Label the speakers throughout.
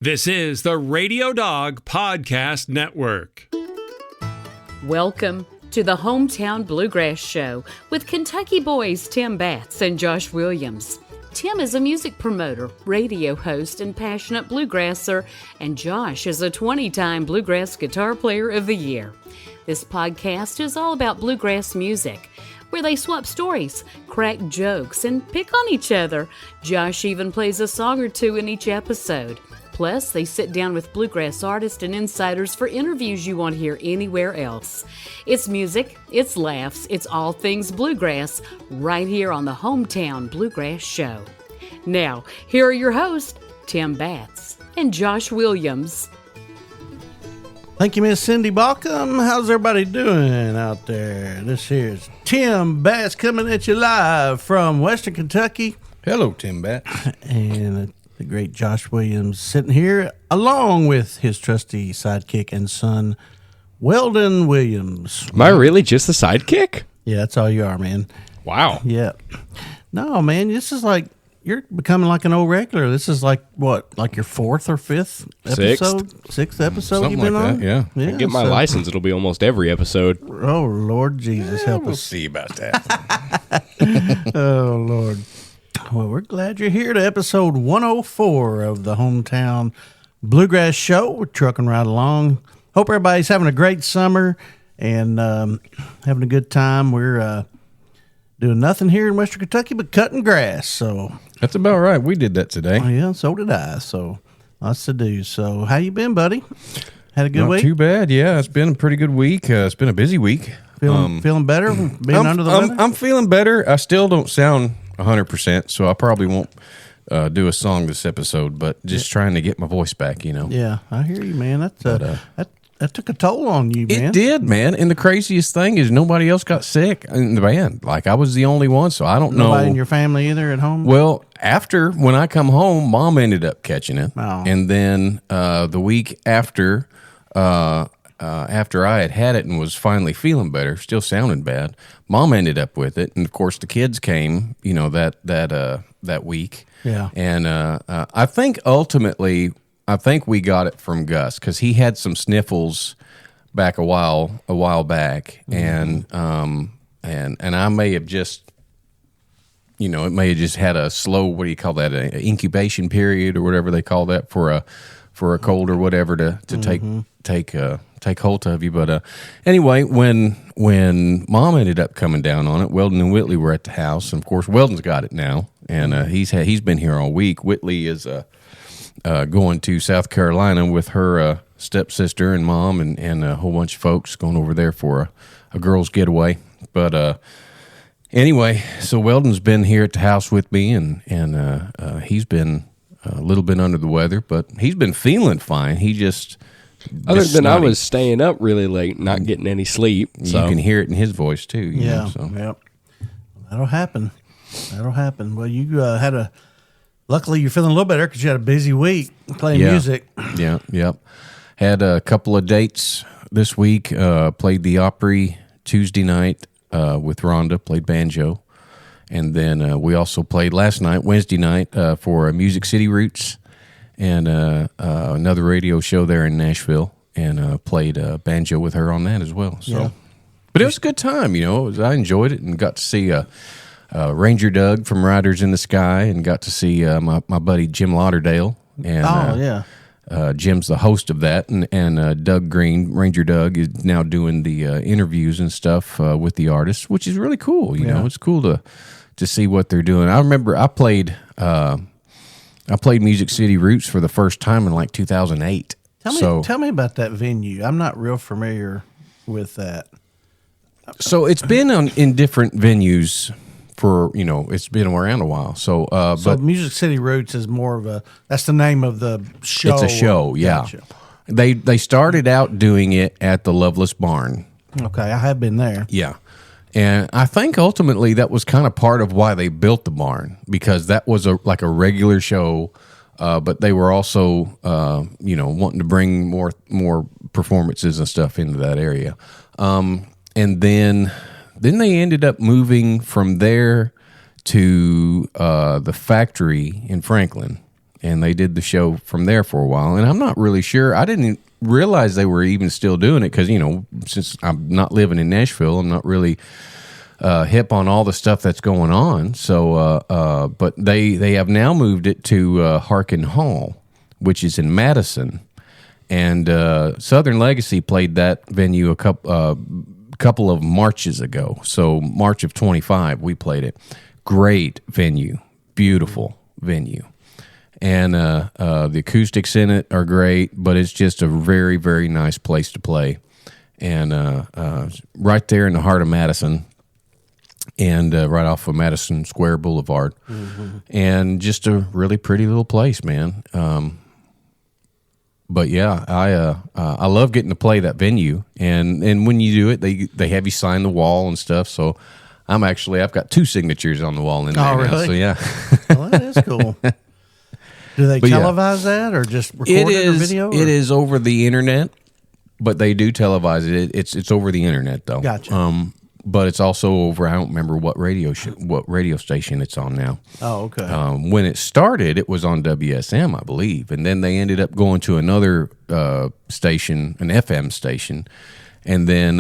Speaker 1: This is the Radio Dog Podcast Network.
Speaker 2: Welcome to the Hometown Bluegrass Show with Kentucky boys Tim Batts and Josh Williams. Tim is a music promoter, radio host, and passionate bluegrasser, and Josh is a 20-time Bluegrass Guitar Player of the Year. This podcast is all about bluegrass music, where they swap stories, crack jokes, and pick on each other. Josh even plays a song or two in each episode. Plus, they sit down with bluegrass artists and insiders for interviews you won't hear anywhere else. It's music, it's laughs, it's all things bluegrass, right here on the Hometown Bluegrass Show. Now, here are your hosts, Tim Batts and Josh Williams.
Speaker 3: Thank you, Miss Cindy Balcom. How's everybody doing out there? This here's Tim Batts coming at you live from Western Kentucky.
Speaker 4: Hello, Tim Batts.
Speaker 3: And the great Josh Williams sitting here along with his trusty sidekick and son, Weldon Williams.
Speaker 4: Am I really just the sidekick?
Speaker 3: Yeah, that's all you are, man.
Speaker 4: Wow.
Speaker 3: Yeah. No, man, this is like, you're becoming like an old regular. This is like, what, like your fourth or fifth episode? Sixth episode
Speaker 4: Something
Speaker 3: you've been
Speaker 4: like
Speaker 3: on?
Speaker 4: that, yeah. I get my license, it'll be almost every episode.
Speaker 3: Oh, Lord Jesus, help
Speaker 4: We'll
Speaker 3: us.
Speaker 4: see about that.
Speaker 3: Oh, Lord. Well, we're glad you're here to episode 104 of the Hometown Bluegrass Show. We're trucking right along. Hope everybody's having a great summer and having a good time. We're doing nothing here in Western Kentucky but cutting grass. So
Speaker 4: That's about right. We did that today.
Speaker 3: yeah, so did I. So lots to do. So how you been, buddy? Had a good
Speaker 4: Not
Speaker 3: week?
Speaker 4: too bad. Yeah, it's been a pretty good week. It's been a busy week.
Speaker 3: Feeling better? Being under the weather?
Speaker 4: I'm feeling better. I still don't sound 100%, so I probably won't do a song this episode, but just trying to get my voice back, you know.
Speaker 3: Yeah, I hear you, man. That took a toll on you, man.
Speaker 4: It did, man. And the craziest thing is nobody else got sick in the band. Like, I was the only one, so I don't know.
Speaker 3: Nobody in your family either at home?
Speaker 4: Well, when I come home, Mom ended up catching it.
Speaker 3: Oh.
Speaker 4: And then the week after I had it and was finally feeling better, still sounding bad, Mom ended up with it. And, of course, the kids came, you know, that week.
Speaker 3: Yeah.
Speaker 4: And I think ultimately, we got it from Gus because he had some sniffles back a while back. Mm-hmm. And I may have just, you know, it may have just had a slow, what do you call that, an incubation period or whatever they call that for a cold or whatever to
Speaker 3: mm-hmm.
Speaker 4: take hold of you. But anyway, when Mom ended up coming down on it, Weldon and Whitley were at the house, and of course Weldon's got it now, and he's been here all week. Whitley is going to South Carolina with her stepsister and Mom and a whole bunch of folks going over there for a girls' getaway. But anyway, so Weldon's been here at the house with me, and he's been a little bit under the weather, but he's been feeling fine. He just
Speaker 5: other than
Speaker 4: snotty.
Speaker 5: I was staying up really late, not getting any sleep. So.
Speaker 4: You can hear it in his voice too.
Speaker 3: Yeah.
Speaker 4: know, so.
Speaker 3: Yep. That'll happen. Well, you luckily you're feeling a little better because you had a busy week playing music.
Speaker 4: Yeah. Yep. Had a couple of dates this week. Played the Opry Tuesday night with Rhonda. Played banjo. And then we also played last night, Wednesday night, for Music City Roots and another radio show there in Nashville, and played banjo with her on that as well. So,
Speaker 3: Yeah.
Speaker 4: But it was a good time, you know. I enjoyed it and got to see Ranger Doug from Riders in the Sky, and got to see my buddy Jim Lauderdale. And, Jim's the host of that, and Doug Green, Ranger Doug, is now doing the interviews and stuff with the artists, which is really cool. You know, it's cool to see what they're doing. I remember I played Music City Roots for the first time in like 2008.
Speaker 3: Tell me about that venue. I'm not real familiar with that.
Speaker 4: So it's been in different venues for, you know, it's been around a while. So, but
Speaker 3: Music City Roots is more of that's the name of the show.
Speaker 4: it's a show, yeah.
Speaker 3: Gotcha.
Speaker 4: They started out doing it at the Loveless Barn.
Speaker 3: Okay, I have been there.
Speaker 4: Yeah. And I think ultimately that was kind of part of why they built the barn, because that was like a regular show, but they were also, wanting to bring more performances and stuff into that area. And then they ended up moving from there to the factory in Franklin. and they did the show from there for a while. And I'm not really sure. I didn't realize they were even still doing it because, since I'm not living in Nashville, I'm not really hip on all the stuff that's going on. So, but they have now moved it to Harkin Hall, which is in Madison. And Southern Legacy played that venue a couple of Marches ago. So March of 25, we played it. Great venue, beautiful venue. And the acoustics in it are great, but it's just a very, very nice place to play. And right there in the heart of Madison, and right off of Madison Square Boulevard. Mm-hmm. And just a really pretty little place, man. But yeah, I love getting to play that venue, and when you do it, they have you sign the wall and stuff. So I've got 2 signatures on the wall in there.
Speaker 3: Oh, really?
Speaker 4: Now, so yeah,
Speaker 3: well, that is cool. Do they televise that or just record it or video?
Speaker 4: It is over the internet, but they do televise it. It's over the internet though.
Speaker 3: Gotcha.
Speaker 4: But it's also over. I don't remember what radio station it's on now.
Speaker 3: Oh, okay.
Speaker 4: When it started, it was on WSM, I believe, and then they ended up going to another station, an FM station, and then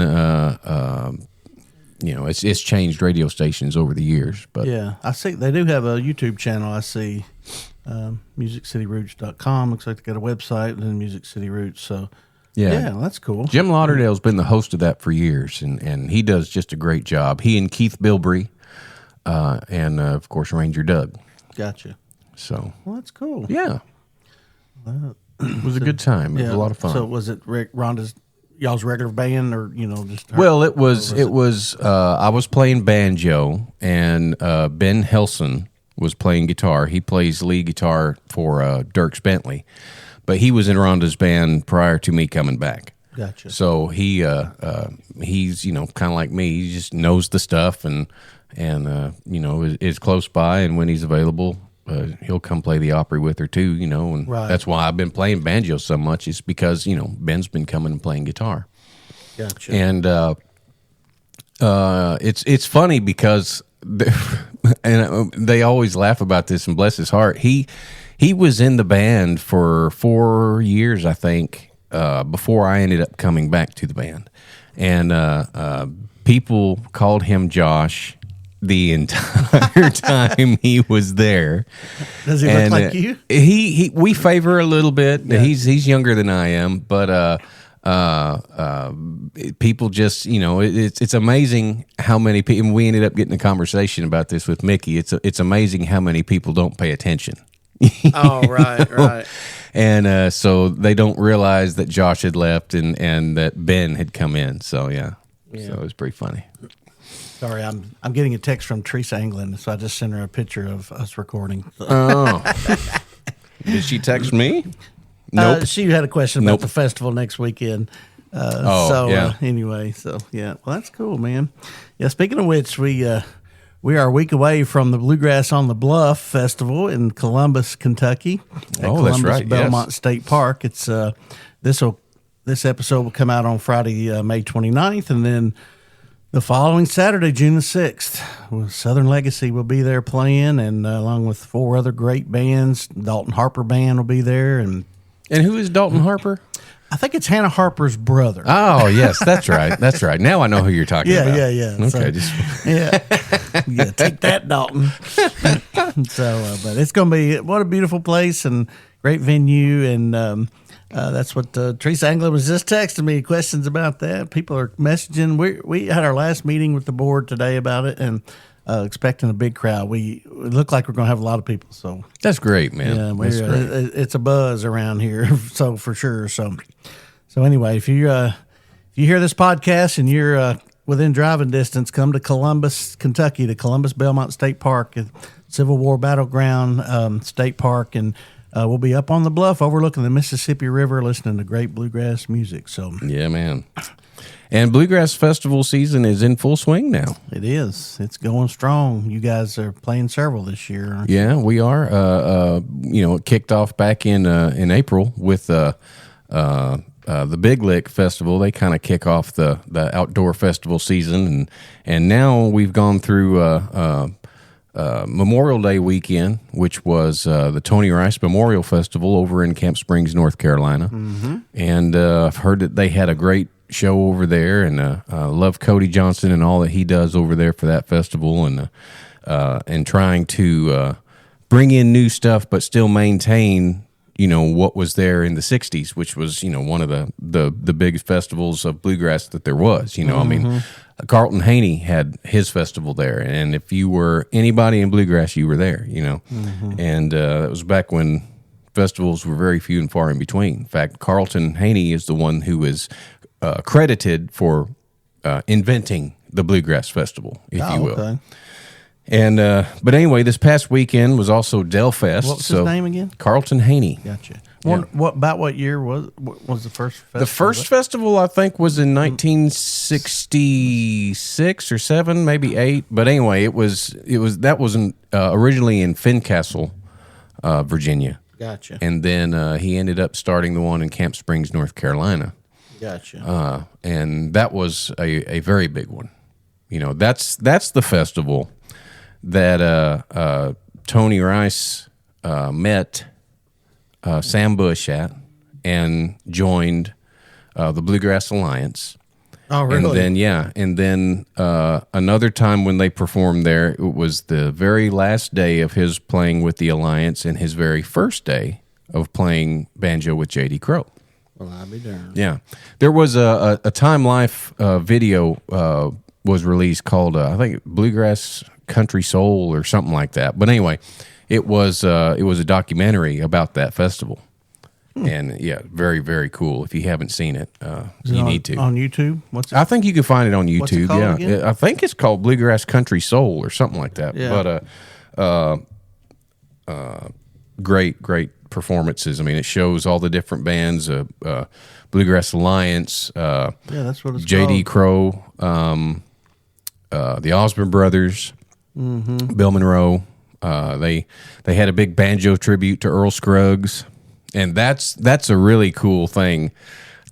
Speaker 4: it's changed radio stations over the years. But
Speaker 3: yeah, I see they do have a YouTube channel. I see musiccityroots.com. Looks like they got a website and then Music City Roots. So. Yeah, that's cool.
Speaker 4: Jim Lauderdale's been the host of that for years, and he does just a great job. He and Keith Bilbrey, and of course Ranger Doug.
Speaker 3: Gotcha.
Speaker 4: So,
Speaker 3: well, that's cool.
Speaker 4: Yeah, it was a good time. It was a lot of fun.
Speaker 3: So, was it Rhonda's y'all's regular band, or just?
Speaker 4: Well, it was. I was playing banjo, and Ben Helson was playing guitar. He plays lead guitar for Dierks Bentley. But he was in Rhonda's band prior to me coming back.
Speaker 3: Gotcha.
Speaker 4: So he's kind of like me. He just knows the stuff and is close by. And when he's available, he'll come play the Opry with her too. And
Speaker 3: right.
Speaker 4: That's why I've been playing banjo so much. Is because Ben's been coming and playing guitar.
Speaker 3: Gotcha.
Speaker 4: And it's funny because they always laugh about this. And bless his heart, He was in the band for 4 years, I think, before I ended up coming back to the band. And people called him Josh the entire time he was there.
Speaker 3: Does he look like you?
Speaker 4: We favor a little bit. Yeah. He's younger than I am, but people just, it's amazing how many people. We ended up getting a conversation about this with Mickey. It's amazing how many people don't pay attention.
Speaker 3: Oh, right.
Speaker 4: And so they don't realize that Josh had left and that Ben had come in. So yeah. So it was pretty funny.
Speaker 3: Sorry, I'm getting a text from Teresa England, so I just sent her a picture of us recording.
Speaker 4: Oh, did she text me? Nope.
Speaker 3: She had a question about the festival next weekend. Anyway, well, that's cool, man. Yeah, speaking of which, we are a week away from the Bluegrass on the Bluff Festival in Columbus, Kentucky. At Columbus
Speaker 4: that's right.
Speaker 3: Belmont State Park. It's this episode will come out on Friday, May 29th, and then the following Saturday, June the 6th, Southern Legacy will be there playing, and along with 4 other great bands. Dalton Harper Band will be there, and
Speaker 4: who is Dalton Harper?
Speaker 3: I think it's Hannah Harper's brother.
Speaker 4: Oh, yes, that's right. That's right. Now I know who you're talking about.
Speaker 3: Yeah.
Speaker 4: Okay,
Speaker 3: yeah, take that, Dalton. But it's going to be, what a beautiful place and great venue, and that's what Teresa Anglin was just texting me questions about that. People are messaging. We had our last meeting with the board today about it, and expecting a big crowd. It look like we're going to have a lot of people. So
Speaker 4: that's great, man.
Speaker 3: Yeah,
Speaker 4: that's great.
Speaker 3: It's a buzz around here. So for sure. So anyway, if you hear this podcast and you're within driving distance, come to Columbus, Kentucky, to Columbus Belmont State Park, Civil War Battleground State Park, and we'll be up on the bluff overlooking the Mississippi River, listening to great bluegrass music. So
Speaker 4: yeah, man. And Bluegrass Festival season is in full swing now.
Speaker 3: It is. It's going strong. You guys are playing several this year, aren't you?
Speaker 4: Yeah, we are. It kicked off back in April with the Big Lick Festival. They kind of kick off the outdoor festival season, and now we've gone through Memorial Day weekend, which was the Tony Rice Memorial Festival over in Camp Springs, North Carolina. And I've heard that they had a great show over there, and love Cody Johnson and all that he does over there for that festival, and trying to bring in new stuff but still maintain what was there in the 60s, which was one of the biggest festivals of bluegrass that there was. I mean, Carlton Haney had his festival there, and if you were anybody in bluegrass, you were there. And that was back when festivals were very few and far in between. In fact, Carlton Haney is the one who is credited for inventing the Bluegrass Festival, if you will. Okay. And but anyway, this past weekend was also Delfest.
Speaker 3: What's his name again?
Speaker 4: Carlton Haney.
Speaker 3: Gotcha. What year was the first festival?
Speaker 4: The first festival, I think, was in 1966 or 7, maybe 8. But anyway, that was originally in Fincastle, Virginia.
Speaker 3: Gotcha.
Speaker 4: And then he ended up starting the one in Camp Springs, North Carolina.
Speaker 3: Gotcha.
Speaker 4: And that was a very big one. That's the festival that Tony Rice met Sam Bush at and joined the Bluegrass Alliance.
Speaker 3: Oh, really?
Speaker 4: And then another time when they performed there, it was the very last day of his playing with the Alliance and his very first day of playing banjo with J.D. Crowe.
Speaker 3: Well, I'll be darned.
Speaker 4: Yeah. There was a Time Life video was released called, I think, Bluegrass Country Soul or something like that. But anyway, it was a documentary about that festival. And yeah, very, very cool. If you haven't seen it, you need to.
Speaker 3: On YouTube?
Speaker 4: I think you can find it on YouTube.
Speaker 3: What's it called again?
Speaker 4: I think it's called Bluegrass Country Soul or something like that.
Speaker 3: Yeah.
Speaker 4: But great performances. I mean, it shows all the different bands, Bluegrass Alliance,
Speaker 3: that's what it's
Speaker 4: J.D.
Speaker 3: called.
Speaker 4: Crowe, the Osborne Brothers, Bill Monroe. They had a big banjo tribute to Earl Scruggs. And that's a really cool thing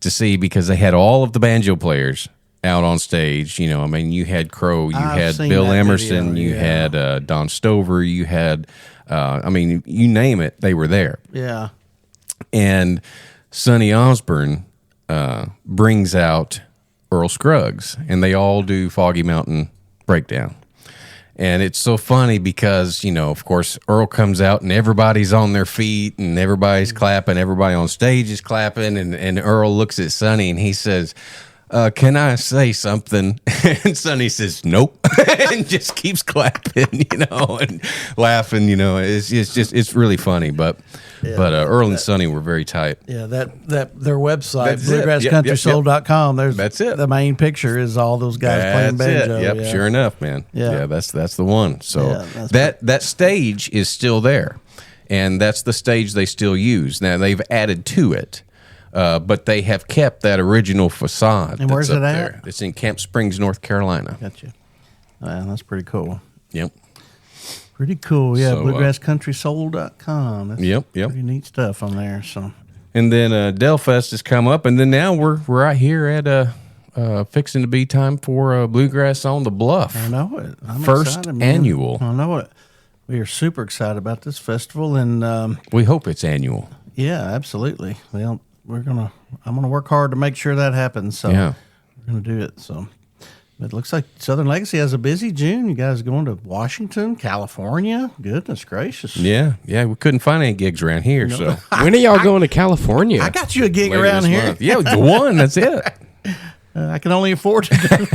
Speaker 4: to see because they had all of the banjo players out on stage. I mean, you had Crowe, you had Bill Emerson, you had Don Stover, you had, you name it, they were there.
Speaker 3: Yeah.
Speaker 4: And Sonny Osborne brings out Earl Scruggs, and they all do Foggy Mountain Breakdown. And it's so funny because, of course, Earl comes out and everybody's on their feet and everybody's clapping. Everybody on stage is clapping. And Earl looks at Sonny and he says, can I say something? And Sonny says, nope. And just keeps clapping, and laughing, it's really funny. But Earl and Sonny were very tight.
Speaker 3: Yeah, that their website, bluegrasscountrysoul.com,
Speaker 4: that's it.
Speaker 3: The main picture is all those guys playing banjo.
Speaker 4: Yep,
Speaker 3: yeah.
Speaker 4: Sure enough, man.
Speaker 3: Yeah,
Speaker 4: that's the one. So
Speaker 3: that
Speaker 4: stage is still there. And that's the stage they still use. Now, they've added to it. But they have kept that original facade.
Speaker 3: And where's it at?
Speaker 4: There. It's in Camp Springs, North Carolina.
Speaker 3: Gotcha. That's pretty cool.
Speaker 4: Yep.
Speaker 3: Pretty cool. Yeah, bluegrasscountrysoul.com. That's
Speaker 4: Yep.
Speaker 3: Pretty neat stuff on there. So.
Speaker 4: And then Delfest has come up, and then now we're right here at fixing to be time for Bluegrass on the Bluff.
Speaker 3: I know it. I'm
Speaker 4: First
Speaker 3: excited,
Speaker 4: annual.
Speaker 3: I know it. We are super excited about this festival, and
Speaker 4: we hope it's annual.
Speaker 3: Yeah, absolutely. Well, I'm gonna work hard to make sure that happens. So
Speaker 4: yeah,
Speaker 3: we're gonna do it. So it looks like Southern Legacy has a busy June. You guys going to Washington, California? Goodness gracious!
Speaker 4: Yeah. We couldn't find any gigs around here. No. So
Speaker 5: when are y'all going to California?
Speaker 3: I got you a gig
Speaker 4: later
Speaker 3: around here.
Speaker 4: Month. Yeah, the one. That's it.
Speaker 3: I can only afford to do it.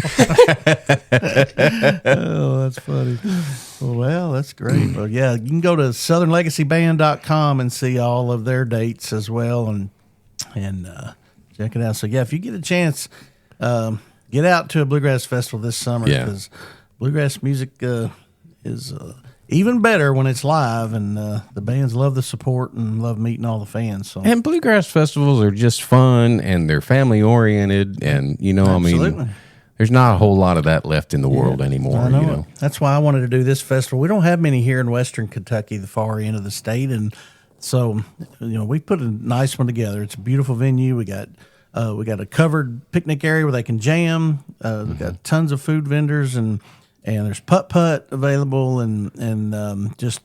Speaker 3: Oh, that's funny. Well, that's great. Well, yeah, you can go to southernlegacyband.com and see all of their dates as well and check it out. So, yeah, if you get a chance, get out to a bluegrass festival this summer because bluegrass music is even better when it's live, and the bands love the support and love meeting all the fans. So.
Speaker 4: And bluegrass festivals are just fun, and they're family-oriented, and,
Speaker 3: Absolutely.
Speaker 4: There's not a whole lot of that left in the world anymore.
Speaker 3: I know. That's why I wanted to do this festival. We don't have many here in Western Kentucky, the far end of the state, and so we put a nice one together. It's a beautiful venue. We got a covered picnic area where they can jam. We've got tons of food vendors, and and there's putt available, and just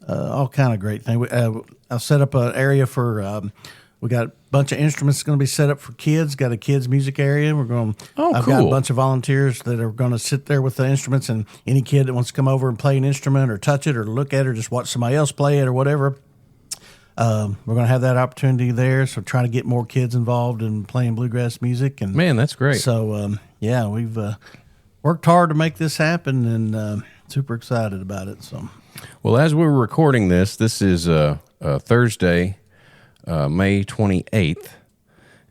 Speaker 3: all kind of great things. I've set up an area for. We got a bunch of instruments going to be set up for kids. Got a kids music area. We're going. I've got a bunch of volunteers that are going to sit there with the instruments, and any kid that wants to come over and play an instrument or touch it or look at it or just watch somebody else play it or whatever. We're going to have that opportunity there. So trying to get more kids involved in playing bluegrass music. And
Speaker 4: man, that's great.
Speaker 3: So we've worked hard to make this happen, and super excited about it. So,
Speaker 4: well, as we're recording this is Thursday. May 28th,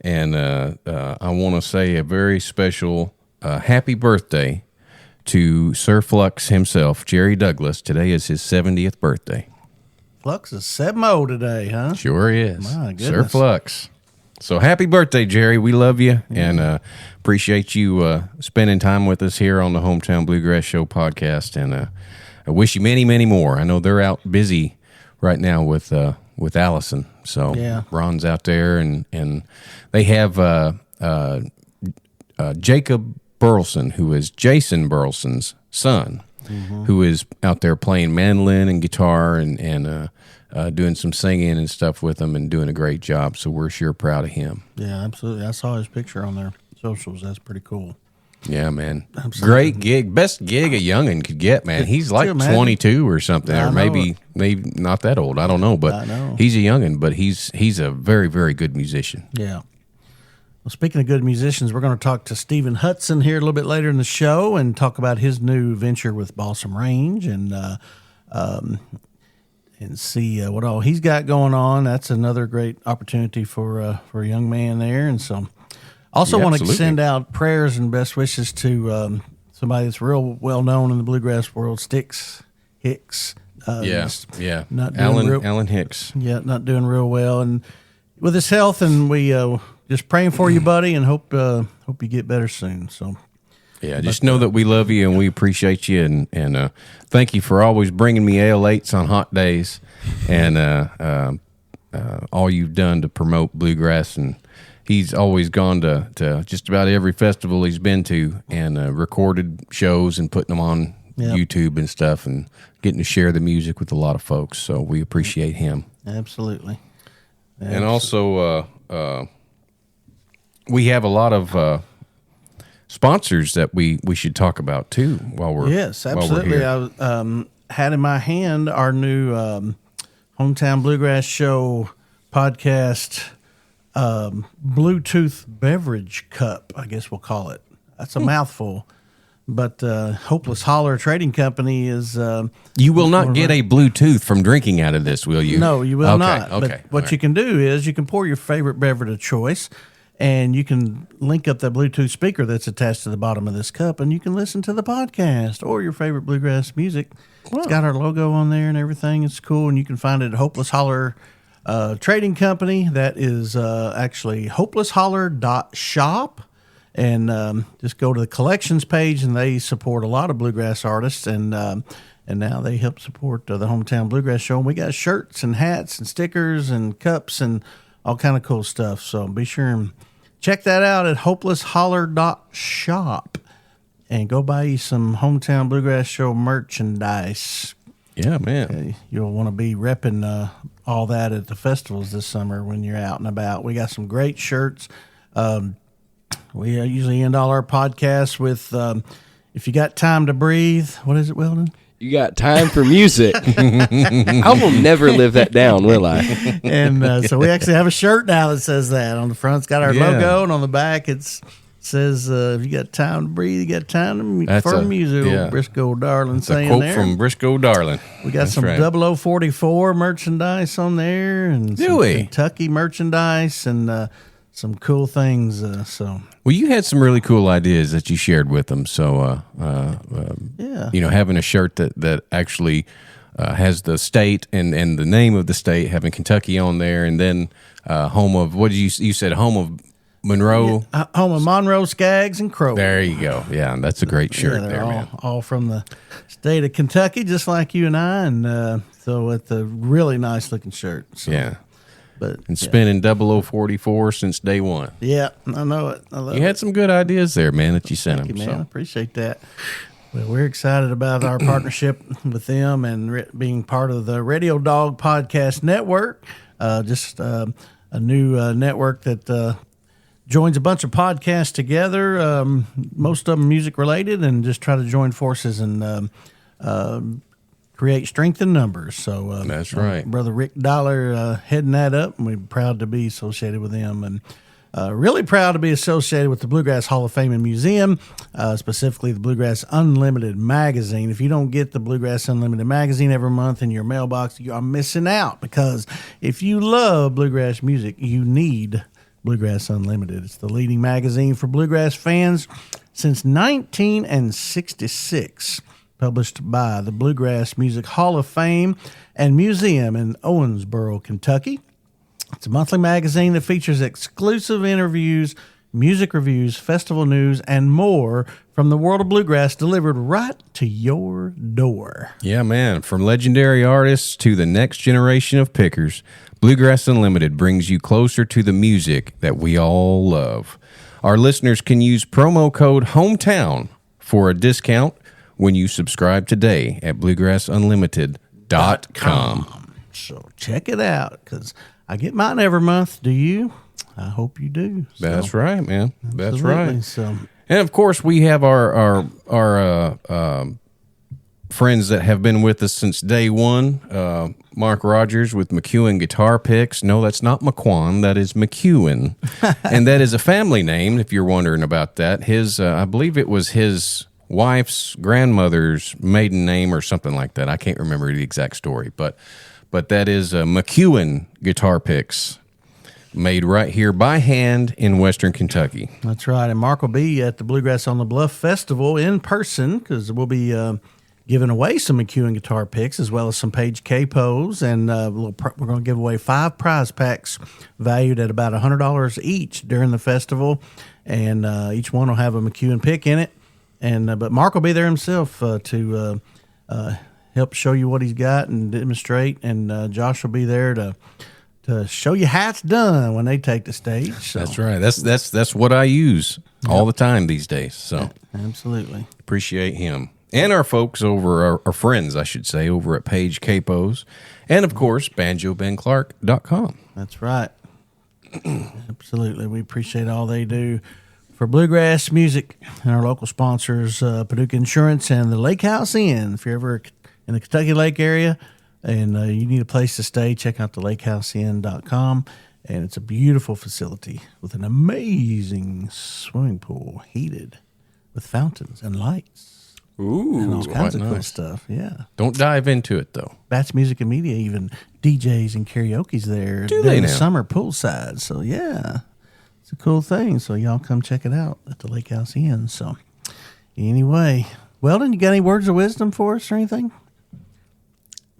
Speaker 4: and I want to say a very special happy birthday to Sir Flux himself, Jerry Douglas. Today is his 70th birthday.
Speaker 3: Flux is 70 today, huh?
Speaker 4: Sure is.
Speaker 3: My goodness.
Speaker 4: Sir Flux. So happy birthday, Jerry. We love you and appreciate you spending time with us here on the Hometown Bluegrass Show podcast, and I wish you many, many more. I know they're out busy right now with Allison. So
Speaker 3: yeah.
Speaker 4: Ron's out there, and they have Jacob Burleson, who is Jason Burleson's son, who is out there playing mandolin and guitar and doing some singing and stuff with them and doing a great job. So we're sure proud of him.
Speaker 3: Yeah, absolutely. I saw his picture on their socials. That's pretty cool.
Speaker 4: Yeah, man.
Speaker 3: Absolutely.
Speaker 4: Great gig. Best gig a youngin' could get, man. He's like 22 or something, or maybe not that old. I don't know, but he's a youngin', but he's a very, very good musician.
Speaker 3: Yeah. Well, speaking of good musicians, we're going to talk to Stephen Hudson here a little bit later in the show and talk about his new venture with Balsam Range and see what all he's got going on. That's another great opportunity for a young man there, and so. Also want to send out prayers and best wishes to somebody that's real well known in the bluegrass world, Hicks.
Speaker 4: Not doing Alan Hicks.
Speaker 3: Yeah, not doing real well, and with his health, and we just praying for you, buddy, and hope you get better soon. So,
Speaker 4: yeah, just know that we love you and we appreciate you, and thank you for always bringing me Ale8s on hot days, and all you've done to promote bluegrass. And he's always gone to just about every festival he's been to and recorded shows and putting them on YouTube and stuff and getting to share the music with a lot of folks. So we appreciate him.
Speaker 3: Absolutely.
Speaker 4: And also, we have a lot of sponsors that we should talk about too while we're
Speaker 3: absolutely.
Speaker 4: While we're here.
Speaker 3: I had in my hand our new Hometown Bluegrass Show podcast Bluetooth beverage cup, I guess we'll call it. That's a mouthful. But Hopeless Holler Trading Company is...
Speaker 4: you will not get a Bluetooth from drinking out of this, will you?
Speaker 3: No, you will not.
Speaker 4: Okay.
Speaker 3: But what you can do is you can pour your favorite beverage of choice, and you can link up that Bluetooth speaker that's attached to the bottom of this cup, and you can listen to the podcast or your favorite bluegrass music. Wow. It's got our logo on there and everything. It's cool, and you can find it at Hopeless Holler Trading Company. That is actually hopelessholler.shop. And just go to the collections page, and they support a lot of bluegrass artists, and now they help support the Hometown Bluegrass Show. And we got shirts and hats and stickers and cups and all kind of cool stuff. So be sure and check that out at hopelessholler.shop and go buy you some Hometown Bluegrass Show merchandise.
Speaker 4: Yeah, man.
Speaker 3: You'll want to be repping all that at the festivals this summer when you're out and about. We got some great shirts. We usually end all our podcasts with, if you got time to breathe, what is it, Weldon?
Speaker 5: You got time for music. I will never live that down, will I?
Speaker 3: And so we actually have a shirt now that says that. On the front, it's got our logo, and on the back, it says, if you got time to breathe, you got time for music. Old Briscoe Darling
Speaker 4: That's
Speaker 3: saying
Speaker 4: a quote
Speaker 3: there.
Speaker 4: from Briscoe Darling.
Speaker 3: We got some 0044 merchandise on there, and some Kentucky merchandise, and some cool things.
Speaker 4: Well, you had some really cool ideas that you shared with them. So, having a shirt that actually has the state and the name of the state, having Kentucky on there, and then home of, what did you said, home of Monroe?
Speaker 3: Yeah, home of Monroe, Skaggs, and Crow.
Speaker 4: There you go. Yeah, that's a great shirt there, man.
Speaker 3: All from the state of Kentucky, just like you and I, and so it's a really nice looking shirt. So.
Speaker 4: Yeah. Spinning 0044 since day one.
Speaker 3: Yeah, I know it. I love it.
Speaker 4: You had some good ideas there, man, that you sent them.
Speaker 3: Thank you, man. I appreciate that. Well, we're excited about our partnership with them and being part of the Radio Dog Podcast Network. Just a new network that joins a bunch of podcasts together, most of them music related, and just try to join forces and create strength in numbers. So
Speaker 4: that's right.
Speaker 3: Brother Rick Dollar heading that up, and we're proud to be associated with him, and really proud to be associated with the Bluegrass Hall of Fame and Museum, specifically the Bluegrass Unlimited magazine. If you don't get the Bluegrass Unlimited magazine every month in your mailbox, you are missing out, because if you love bluegrass music, you need Bluegrass Unlimited. It's the leading magazine for bluegrass fans since 1966, published by the Bluegrass Music Hall of Fame and Museum in Owensboro, Kentucky. It's a monthly magazine that features exclusive interviews, music reviews, festival news, and more from the world of bluegrass, delivered right to your door.
Speaker 4: Yeah, man. From legendary artists to the next generation of pickers, Bluegrass Unlimited brings you closer to the music that we all love. Our listeners can use promo code HOMETOWN for a discount when you subscribe today at bluegrassunlimited.com.
Speaker 3: So check it out, because I get mine every month. Do you? I hope you do. So,
Speaker 4: that's right, man. That's
Speaker 3: absolutely.
Speaker 4: right.
Speaker 3: So,
Speaker 4: and of course, we have our friends that have been with us since day one. Mark Rogers with McEwen Guitar Picks. No, that's not McQuan. That is McEwen, and that is a family name. If you're wondering about that, his I believe it was his wife's grandmother's maiden name or something like that. I can't remember the exact story, but that is McEwen Guitar Picks, made right here by hand in Western Kentucky.
Speaker 3: that's right. And Mark will be at the Bluegrass on the Bluff Festival in person, because we'll be giving away some McEwen Guitar Picks as well as some Page Capos, and we're going to give away 5 prize packs valued at about $100 each during the festival, and each one will have a McEwen pick in it. And but Mark will be there himself to help show you what he's got and demonstrate, and Josh will be there to show you how it's done when they take the stage. So.
Speaker 4: That's right. That's what I use all the time these days. So
Speaker 3: absolutely
Speaker 4: appreciate him and our folks over our friends, I should say, over at Page Capos, and of course BanjoBenClark.com.
Speaker 3: That's right. Absolutely, we appreciate all they do for bluegrass music, and our local sponsors, Paducah Insurance and the Lake House Inn. If you're ever in the Kentucky Lake area and you need a place to stay, check out the lakehouseinn.com. And it's a beautiful facility with an amazing swimming pool, heated with fountains and lights.
Speaker 4: Ooh,
Speaker 3: and all kinds of cool
Speaker 4: nice
Speaker 3: stuff. Yeah.
Speaker 4: Don't dive into it, though.
Speaker 3: Bats Music and Media, even DJs and karaoke's there during the summer poolside. So, yeah. A cool thing, so y'all come check it out at the Lake House Inn. So anyway, Weldon, you got any words of wisdom for us or anything?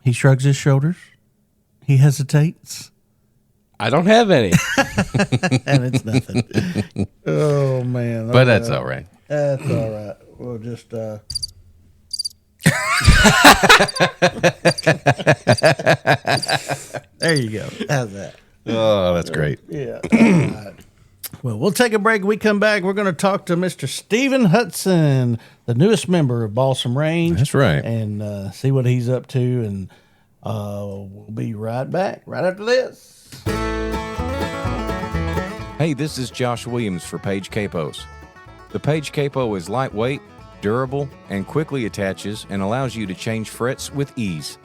Speaker 3: He shrugs his shoulders, he hesitates.
Speaker 5: I don't have any.
Speaker 3: And it's nothing. Oh man,
Speaker 4: but that's all right.
Speaker 3: That's all right. We'll just there you go. How's that?
Speaker 4: Oh, that's great.
Speaker 3: Yeah. All right. Well, we'll take a break. When we come back, we're going to talk to Mr. Stephen Hudson, the newest member of Balsam Range.
Speaker 4: That's right.
Speaker 3: And see what he's up to. And we'll be right back right after this.
Speaker 4: Hey, this is Josh Williams for Page Capos. The Page Capo is lightweight, durable, and quickly attaches and allows you to change frets with ease.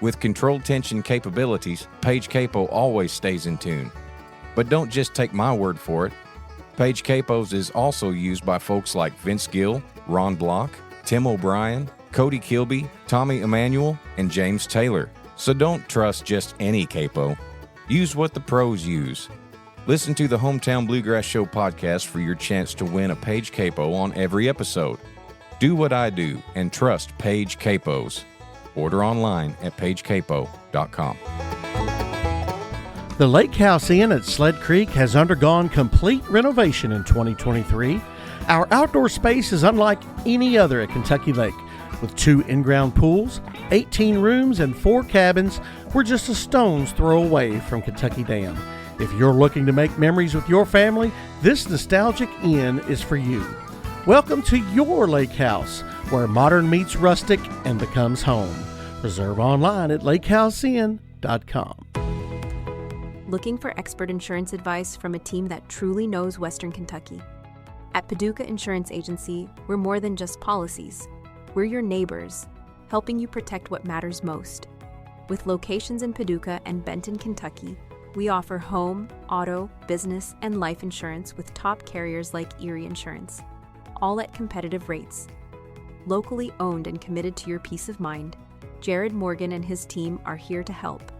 Speaker 4: With controlled tension capabilities, Page Capo always stays in tune. But don't just take my word for it. Page Capos is also used by folks like Vince Gill, Ron Block, Tim O'Brien, Cody Kilby, Tommy Emmanuel, and James Taylor. So don't trust just any capo. Use what the pros use. Listen to the Hometown Bluegrass Show podcast for your chance to win a Page Capo on every episode. Do what I do and trust Page Capos. Order online at pagecapo.com.
Speaker 6: The Lake House Inn at Sled Creek has undergone complete renovation in 2023. Our outdoor space is unlike any other at Kentucky Lake. With 2 in-ground pools, 18 rooms, and 4 cabins, we're just a stone's throw away from Kentucky Dam. If you're looking to make memories with your family, this nostalgic inn is for you. Welcome to your lake house. where modern meets rustic and becomes home. Reserve online at lakehouseinn.com.
Speaker 7: Looking for expert insurance advice from a team that truly knows Western Kentucky? At Paducah Insurance Agency, we're more than just policies. We're your neighbors, helping you protect what matters most. With locations in Paducah and Benton, Kentucky, we offer home, auto, business, and life insurance with top carriers like Erie Insurance, all at competitive rates. Locally owned and committed to your peace of mind, Jared Morgan and his team are here to help.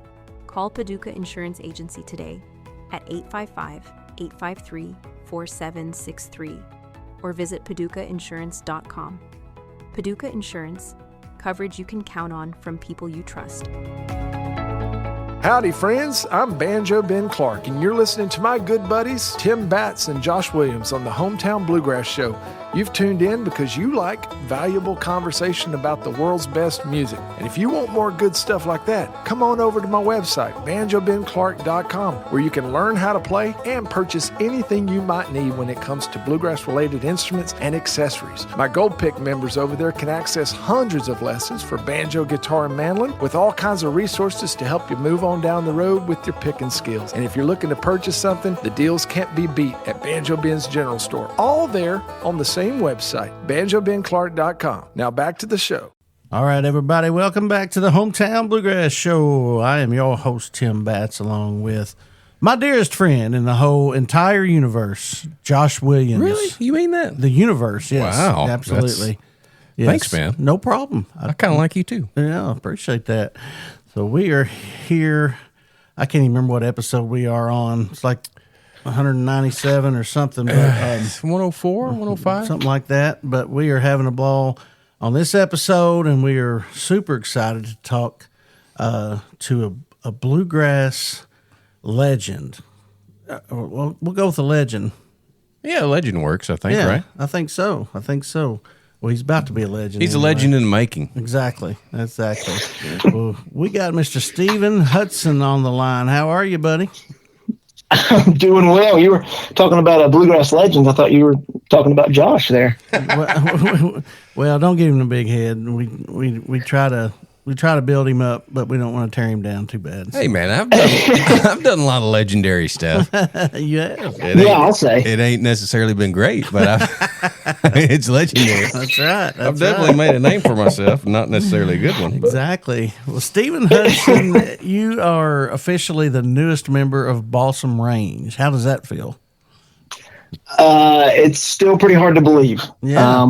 Speaker 7: Call Paducah Insurance Agency today at 855-853-4763 or visit paducahinsurance.com. Paducah Insurance, coverage you can count on from people you trust.
Speaker 8: Howdy, friends. I'm Banjo Ben Clark, and you're listening to my good buddies, Tim Batts and Josh Williams, on the Hometown Bluegrass Show. You've tuned in because you like valuable conversation about the world's best music. And if you want more good stuff like that, come on over to my website, banjobenclark.com, where you can learn how to play and purchase anything you might need when it comes to bluegrass-related instruments and accessories. My Gold Pick members over there can access hundreds of lessons for banjo, guitar, and mandolin with all kinds of resources to help you move on down the road with your picking skills. And if you're looking to purchase something, the deals can't be beat at Banjo Ben's General Store. All there on the same website, banjobenclark.com. Now back to the show.
Speaker 3: All right, everybody, welcome back to the Hometown Bluegrass Show. I am your host, Tim Batts, along with my dearest friend in the whole entire universe, Josh Williams.
Speaker 4: Really? You mean that?
Speaker 3: The universe, yes.
Speaker 4: Wow.
Speaker 3: Absolutely. Yes.
Speaker 4: Thanks, man.
Speaker 3: No problem.
Speaker 4: I kind of like you, too.
Speaker 3: Yeah, I appreciate that. So we are here. I can't even remember what episode we are on. It's like 197 or something. But,
Speaker 4: 104, 105?
Speaker 3: Something like that. But we are having a ball on this episode, and we are super excited to talk to a bluegrass legend. We'll go with a legend.
Speaker 4: Yeah, legend works, I think, right?
Speaker 3: I think so. Well, he's about to be a legend.
Speaker 4: He's
Speaker 3: anyway.
Speaker 4: a legend in the making.
Speaker 3: Exactly. Well, we got Mr. Stephen Hudson on the line. How are you, buddy?
Speaker 9: I'm doing well. You were talking about a bluegrass legend. I thought you were talking about Josh there.
Speaker 3: Well, don't give him a big head. We try to build him up, but we don't want to tear him down too bad.
Speaker 4: Hey, man, I've done a lot of legendary stuff.
Speaker 3: Yeah,
Speaker 9: I'll say.
Speaker 4: It ain't necessarily been great, but it's legendary.
Speaker 3: That's right.
Speaker 4: I've definitely made a name for myself, not necessarily a good one.
Speaker 3: Exactly. Well, Stephen Hudson, you are officially the newest member of Balsam Range. How does that feel?
Speaker 9: It's still pretty hard to believe.
Speaker 3: Yeah.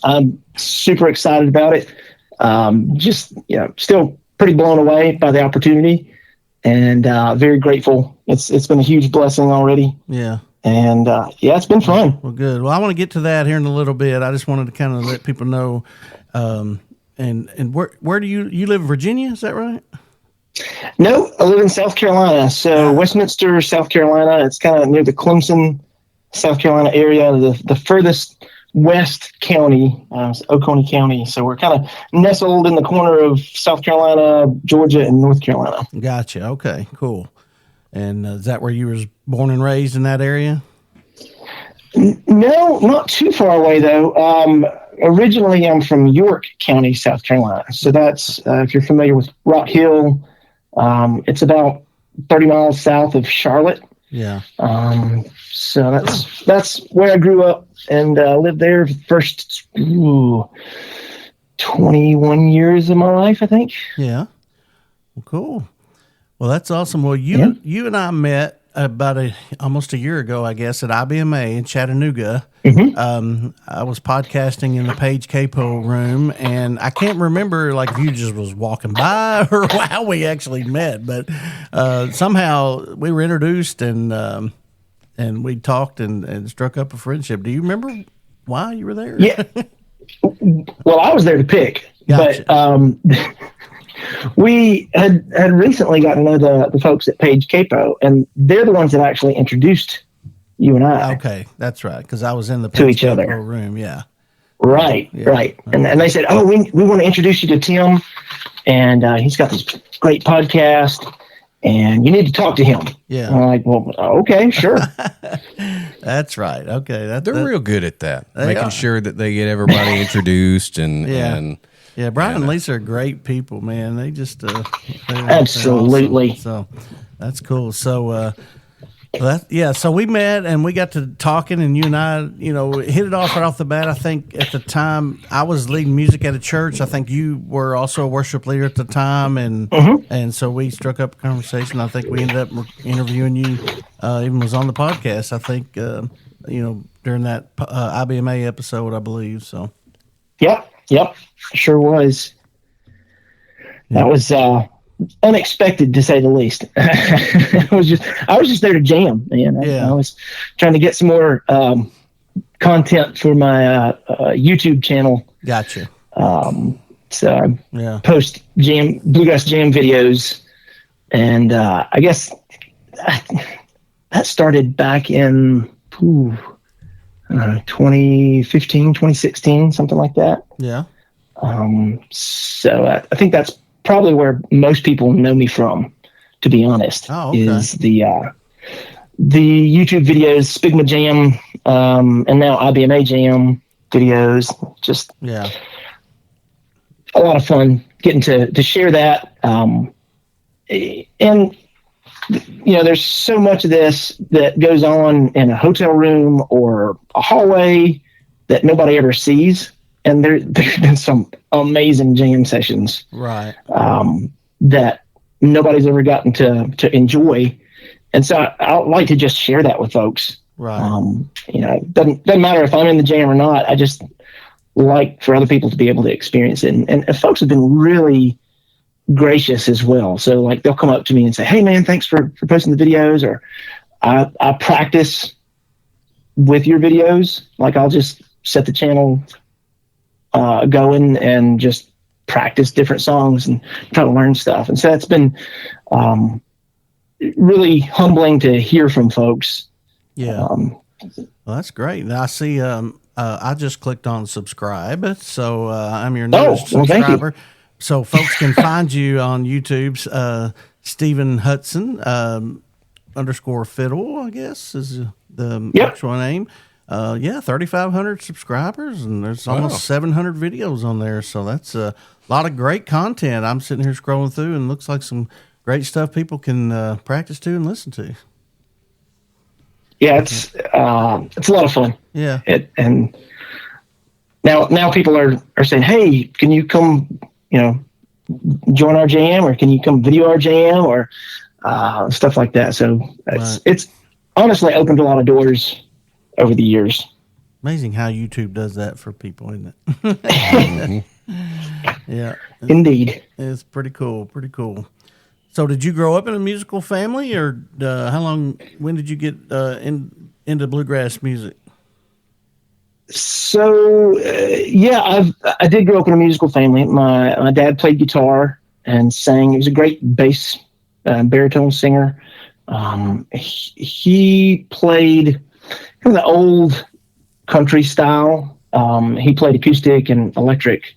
Speaker 9: I'm super excited about it. Still pretty blown away by the opportunity, and very grateful. It's been a huge blessing already.
Speaker 3: Yeah.
Speaker 9: And it's been fun.
Speaker 3: Well, good. Well, I want to get to that here in a little bit. I just wanted to kind of let people know. And where do you live? In Virginia, is that right?
Speaker 9: No, I live in South Carolina. So Westminster, South Carolina. It's kind of near the Clemson, South Carolina area. The furthest west county, Oconee County. So we're kind of nestled in the corner of South Carolina, Georgia, and North Carolina.
Speaker 3: Gotcha. Okay, cool. And is that where you were born and raised in that area?
Speaker 9: No, not too far away, though. Originally, I'm from York County, South Carolina. So that's, if you're familiar with Rock Hill, it's about 30 miles south of Charlotte.
Speaker 3: Yeah.
Speaker 9: So that's where I grew up and lived there the first 21 years of my life, I think.
Speaker 3: Yeah. Well, cool. Well, that's awesome. Well, you and I met about almost a year ago, I guess, at IBMA in Chattanooga. Mm-hmm. I was podcasting in the Page Capo room, and I can't remember if you just was walking by or how we actually met, but somehow we were introduced and we talked and struck up a friendship. Do you remember why you were there?
Speaker 9: Yeah. Well, I was there to pick,
Speaker 3: Gotcha.
Speaker 9: But we had recently gotten to know the folks at Page Capo, and they're the ones that actually introduced you and I.
Speaker 3: Okay, that's right, because I was in the
Speaker 9: to
Speaker 3: Page
Speaker 9: each
Speaker 3: Capo
Speaker 9: other.
Speaker 3: room. Yeah.
Speaker 9: Right,
Speaker 3: Yeah.
Speaker 9: right. And they said, "Oh, we want to introduce you to Tim, and he's got this great podcast, and you need to talk to him."
Speaker 3: Yeah.
Speaker 9: And I'm like, "Well, okay, sure."
Speaker 3: That's right. Okay,
Speaker 4: They're real good at that,
Speaker 3: They
Speaker 4: making
Speaker 3: are.
Speaker 4: sure that they get everybody introduced and
Speaker 3: Yeah.
Speaker 4: and
Speaker 3: Yeah, Brian and Lisa are great people, man. They just they're
Speaker 9: Absolutely.
Speaker 3: awesome. So that's cool. So so we met and we got to talking, and you and I, hit it off right off the bat. I think at the time I was leading music at a church. I think you were also a worship leader at the time, and so we struck up a conversation. I think we ended up interviewing you, even was on the podcast. I think during that IBMA episode, I believe. So
Speaker 9: Yep, sure was. That was unexpected, to say the least. I was just there to jam, man.
Speaker 3: Yeah.
Speaker 9: I was trying to get some more content for my YouTube channel.
Speaker 3: gotcha.
Speaker 9: So
Speaker 3: Yeah.
Speaker 9: I post bluegrass jam videos, and I guess that started back in 2015, 2016, something like that.
Speaker 3: Yeah.
Speaker 9: So I think that's probably where most people know me from, to be honest.
Speaker 3: Oh, okay.
Speaker 9: Is the YouTube videos, Spigma Jam, and now IBMA Jam videos. Just
Speaker 3: Yeah.
Speaker 9: a lot of fun getting to share that. And there's so much of this that goes on in a hotel room or a hallway that nobody ever sees. And there've been some amazing jam sessions,
Speaker 3: Right.
Speaker 9: that nobody's ever gotten to enjoy. And so I like to just share that with folks.
Speaker 3: Right.
Speaker 9: It doesn't matter if I'm in the jam or not. I just like for other people to be able to experience it. And folks have been really gracious as well. So like they'll come up to me and say, "Hey man, thanks for posting the videos," or I practice with your videos. Like I'll just set the channel going and just practice different songs and try to learn stuff. And so that's been really humbling to hear from folks.
Speaker 3: Yeah. Well, that's great. Now I see. I just clicked on subscribe, so I'm your newest
Speaker 9: well, thank you.
Speaker 3: subscriber. So folks can find you on YouTube's Stephen Hudson _ fiddle, I guess is the actual name. 3,500 subscribers, and there's almost 700 videos on there. So that's a lot of great content. I'm sitting here scrolling through, and it looks like some great stuff people can practice to and listen to.
Speaker 9: Yeah, it's a lot of fun.
Speaker 3: Yeah.
Speaker 9: And now people are saying, "Hey, can you come, join our jam, or can you come video our jam, or stuff like that?" So it's honestly opened a lot of doors over the years.
Speaker 3: Amazing how YouTube does that for people, isn't it? Yeah.
Speaker 9: Indeed.
Speaker 3: It's pretty cool. Pretty cool. So did you grow up in a musical family, or when did you get into bluegrass music?
Speaker 9: So, I did grow up in a musical family. My dad played guitar and sang. He was a great bass baritone singer. He played kind of the old country style. He played acoustic and electric.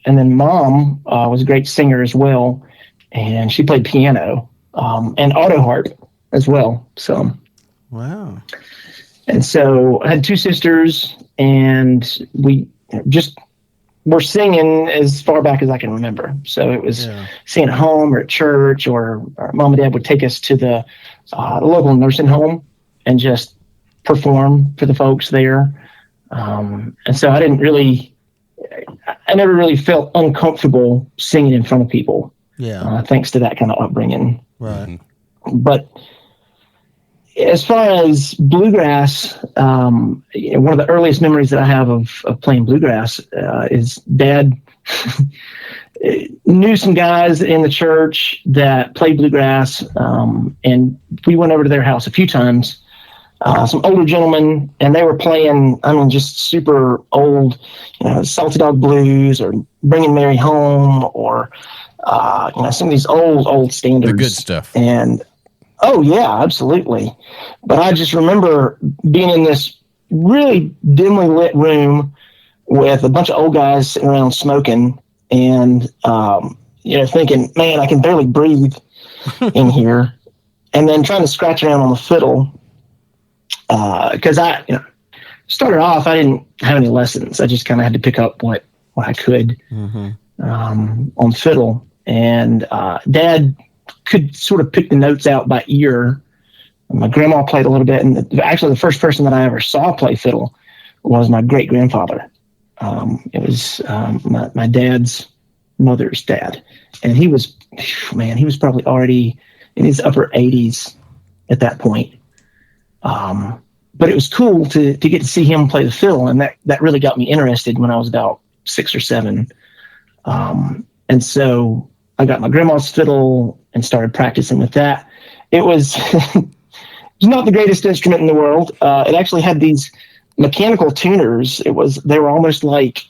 Speaker 9: And then Mom was a great singer as well, and she played piano and auto harp as well. So,
Speaker 3: wow.
Speaker 9: And so I had two sisters, and we just were singing as far back as I can remember. So it was singing at home or at church, or Mom and Dad would take us to the local nursing home and just perform for the folks there. And so I never really felt uncomfortable singing in front of people.
Speaker 3: Yeah.
Speaker 9: Thanks to that kind of upbringing.
Speaker 3: Right.
Speaker 9: But as far as bluegrass, one of the earliest memories that I have of playing bluegrass is Dad knew some guys in the church that played bluegrass, and we went over to their house a few times. Some older gentlemen, and they were playing, just super old, Salty Dog Blues, or Bringing Mary Home, or, some of these old standards.
Speaker 4: The good stuff.
Speaker 9: And, oh, yeah, absolutely. But I just remember being in this really dimly lit room with a bunch of old guys sitting around smoking, and, thinking, man, I can barely breathe in here. and then trying to scratch around on the fiddle. Because I started off, I didn't have any lessons. I just kind of had to pick up what I could on fiddle. And Dad could sort of pick the notes out by ear. My grandma played a little bit, and actually the first person that I ever saw play fiddle was my great grandfather. It was my dad's mother's dad, and he was probably already in his upper 80s at that point. But it was cool to get to see him play the fiddle, and that really got me interested when I was about 6 or 7. And so I got my grandma's fiddle and started practicing with that. It was not the greatest instrument in the world. It actually had these mechanical tuners. They were almost like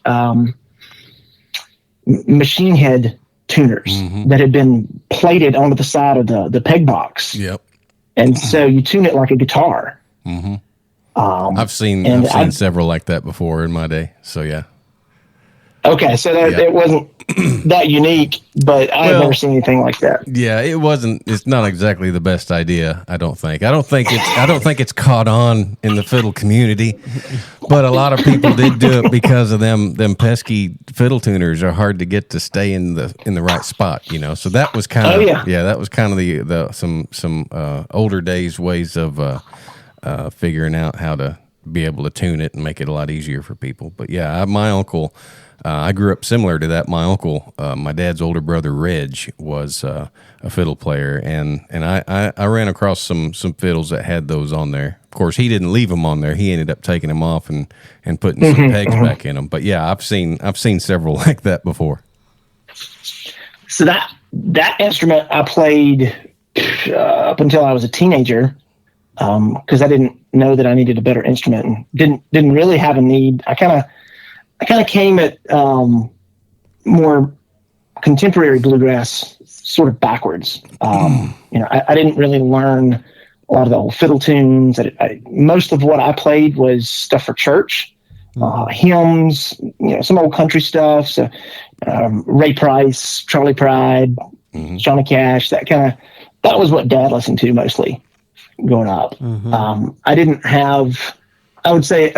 Speaker 9: machine head tuners that had been plated onto the side of the peg box.
Speaker 4: Yep.
Speaker 9: And so you tune it like a guitar.
Speaker 4: Mm-hmm. I've seen several like that before in my day. So yeah.
Speaker 9: Okay, so it wasn't that unique, but I've never seen anything like that.
Speaker 4: Yeah, it wasn't. It's not exactly the best idea. I don't think it's caught on in the fiddle community, but a lot of people did do it because of them pesky fiddle tuners are hard to get to stay in the right spot. So that was kind of that was kind of the some older days ways of figuring out how to be able to tune it and make it a lot easier for people. But yeah, my uncle. I grew up similar to that. My uncle, my dad's older brother, Reg, was a fiddle player, and I ran across some fiddles that had those on there. Of course, he didn't leave them on there. He ended up taking them off and putting some pegs back in them. But yeah, I've seen several like that before.
Speaker 9: So that instrument I played up until I was a teenager, because I didn't know that I needed a better instrument and didn't really have a need. I kind of came at more contemporary bluegrass sort of backwards. I didn't really learn a lot of the old fiddle tunes. Most of what I played was stuff for church, hymns, some old country stuff. So Ray Price, Charlie Pride, Johnny Cash, that was what Dad listened to mostly growing up. I didn't have, I would say,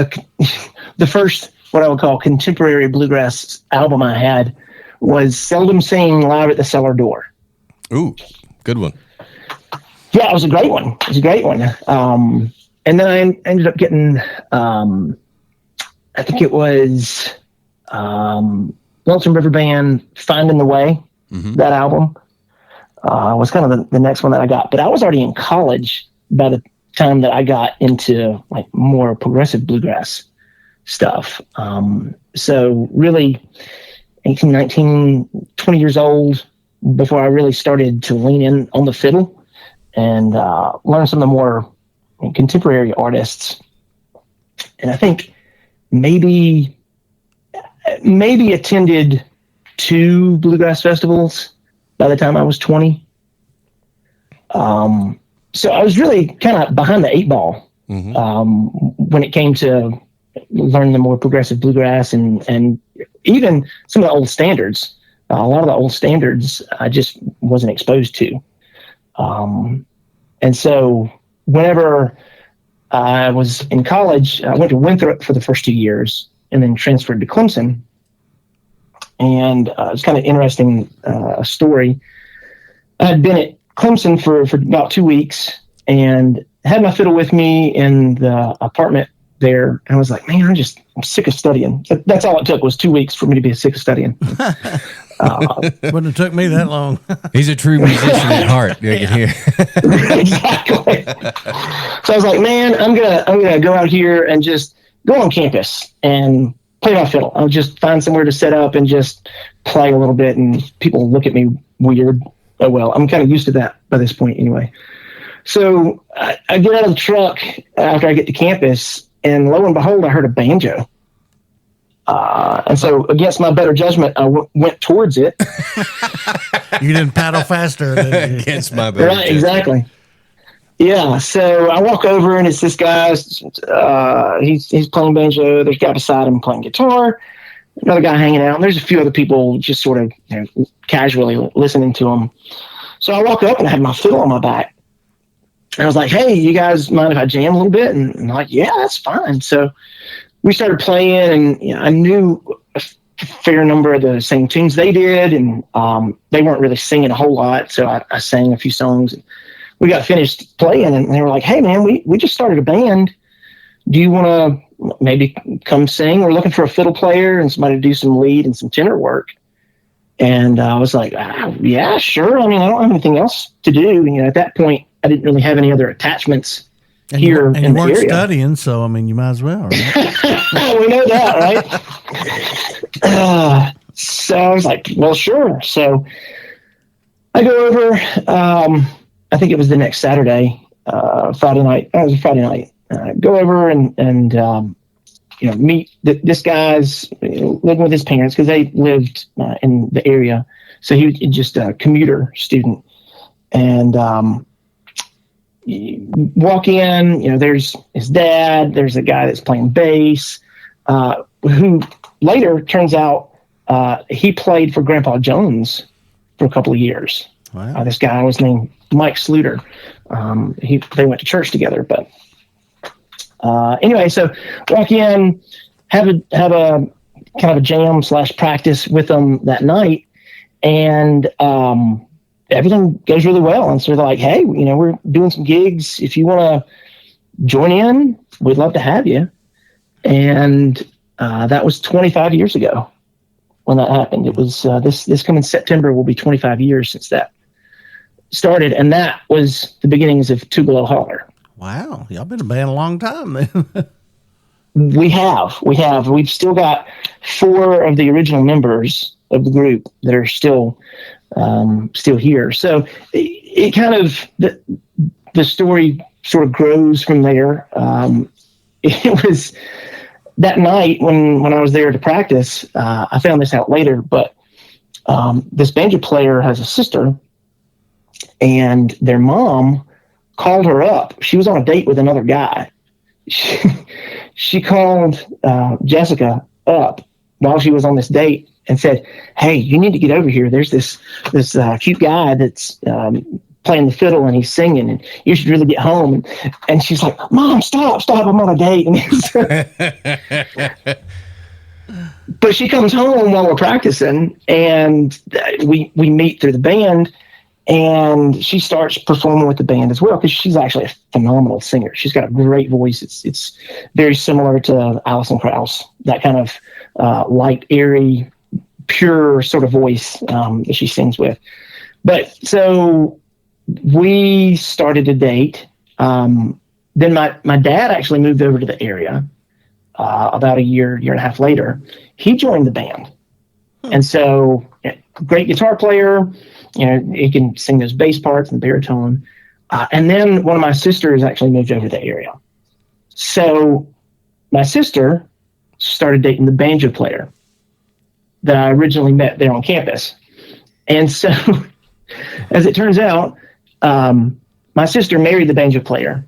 Speaker 9: the first what I would call contemporary bluegrass album I had was Seldom Sing Live at the Cellar Door.
Speaker 4: Ooh, good one.
Speaker 9: Yeah, it was a great one. And then I ended up getting, I think it was Lonesome River Band, Finding the Way, that album was kind of the next one that I got. But I was already in college by the time that I got into like more progressive bluegrass stuff. So really 18, 19, 20 years old before I really started to lean in on the fiddle and learn some of the more contemporary artists. And I think maybe attended 2 bluegrass festivals by the time I was 20. So I was really kind of behind the 8 ball when it came to learn the more progressive bluegrass and even some of the old standards. A lot of the old standards I just wasn't exposed to. And so whenever I was in college, I went to Winthrop for the first 2 years and then transferred to Clemson. And it's kind of interesting story. I had been at Clemson for about 2 weeks and had my fiddle with me in the apartment there. And I was like, man, I'm sick of studying. That's all it took was 2 weeks for me to be sick of studying.
Speaker 3: Wouldn't have took me that long.
Speaker 4: He's a true musician at heart. You can hear.
Speaker 9: Exactly. So I was like, man, I'm gonna go out here and just go on campus and play my fiddle. I'll just find somewhere to set up and just play a little bit, and people look at me weird. Oh well, I'm kind of used to that by this point anyway. So I get out of the truck after I get to campus, and lo and behold, I heard a banjo. And so against my better judgment, I went towards it.
Speaker 3: You didn't paddle faster.
Speaker 4: Against my better judgment.
Speaker 9: Exactly. Yeah. So I walk over and it's this guy, he's playing banjo. There's a guy beside him playing guitar, another guy hanging out. And there's a few other people just sort of casually listening to him. So I walk up and I have my fiddle on my back I was like, hey, you guys mind if I jam a little bit? And I'm like, yeah, that's fine. So we started playing, and I knew a fair number of the same tunes they did, and they weren't really singing a whole lot, so I sang a few songs. And we got finished playing, and they were like, hey, man, we just started a band. Do you want to maybe come sing? We're looking for a fiddle player and somebody to do some lead and some tenor work. And I was like, yeah, sure. I mean, I don't have anything else to do. At that point, I didn't really have any other attachments here in the area. And you weren't
Speaker 3: studying, so, I mean, you might as well, right?
Speaker 9: We know that, right? So I was like, well, sure. So I go over, I think it was the next Saturday, Friday night. It was a Friday night. Go over and meet this guy's living with his parents because they lived in the area. So he was just a commuter student. And you walk in, there's his dad, there's a guy that's playing bass, who later turns out he played for Grandpa Jones for a couple of years.
Speaker 3: Wow.
Speaker 9: This guy was named Mike Sluter. They went to church together, but anyway, so walk in, have a kind of a jam / practice with them that night, and everything goes really well. And so they're like, hey, we're doing some gigs. If you want to join in, we'd love to have you. And that was 25 years ago when that happened. It was this coming September will be 25 years since that started, and that was the beginnings of Two Below Holler.
Speaker 3: Wow, y'all been a band a long time then.
Speaker 9: We have. We've still got 4 of the original members of the group that are still here. So it kind of the story sort of grows from there. It was that night when I was there to practice. I found this out later, but this banjo player has a sister, and their mom called her up. She was on a date with another guy. She called Jessica up while she was on this date and said, hey, you need to get over here. There's this cute guy that's playing the fiddle and he's singing, and you should really get home. And she's like, Mom, stop, I'm on a date. But she comes home while we're practicing, and we meet through the band. And she starts performing with the band as well, because she's actually a phenomenal singer. She's got a great voice. It's very similar to Alison Krauss, that kind of light, airy, pure sort of voice that she sings with. But so we started to date. Then my dad actually moved over to the area about a year and a half later. He joined the band. And so great guitar player. He can sing those bass parts and baritone. And then one of my sisters actually moved over to the area. So my sister started dating the banjo player that I originally met there on campus. And so, as it turns out, my sister married the banjo player.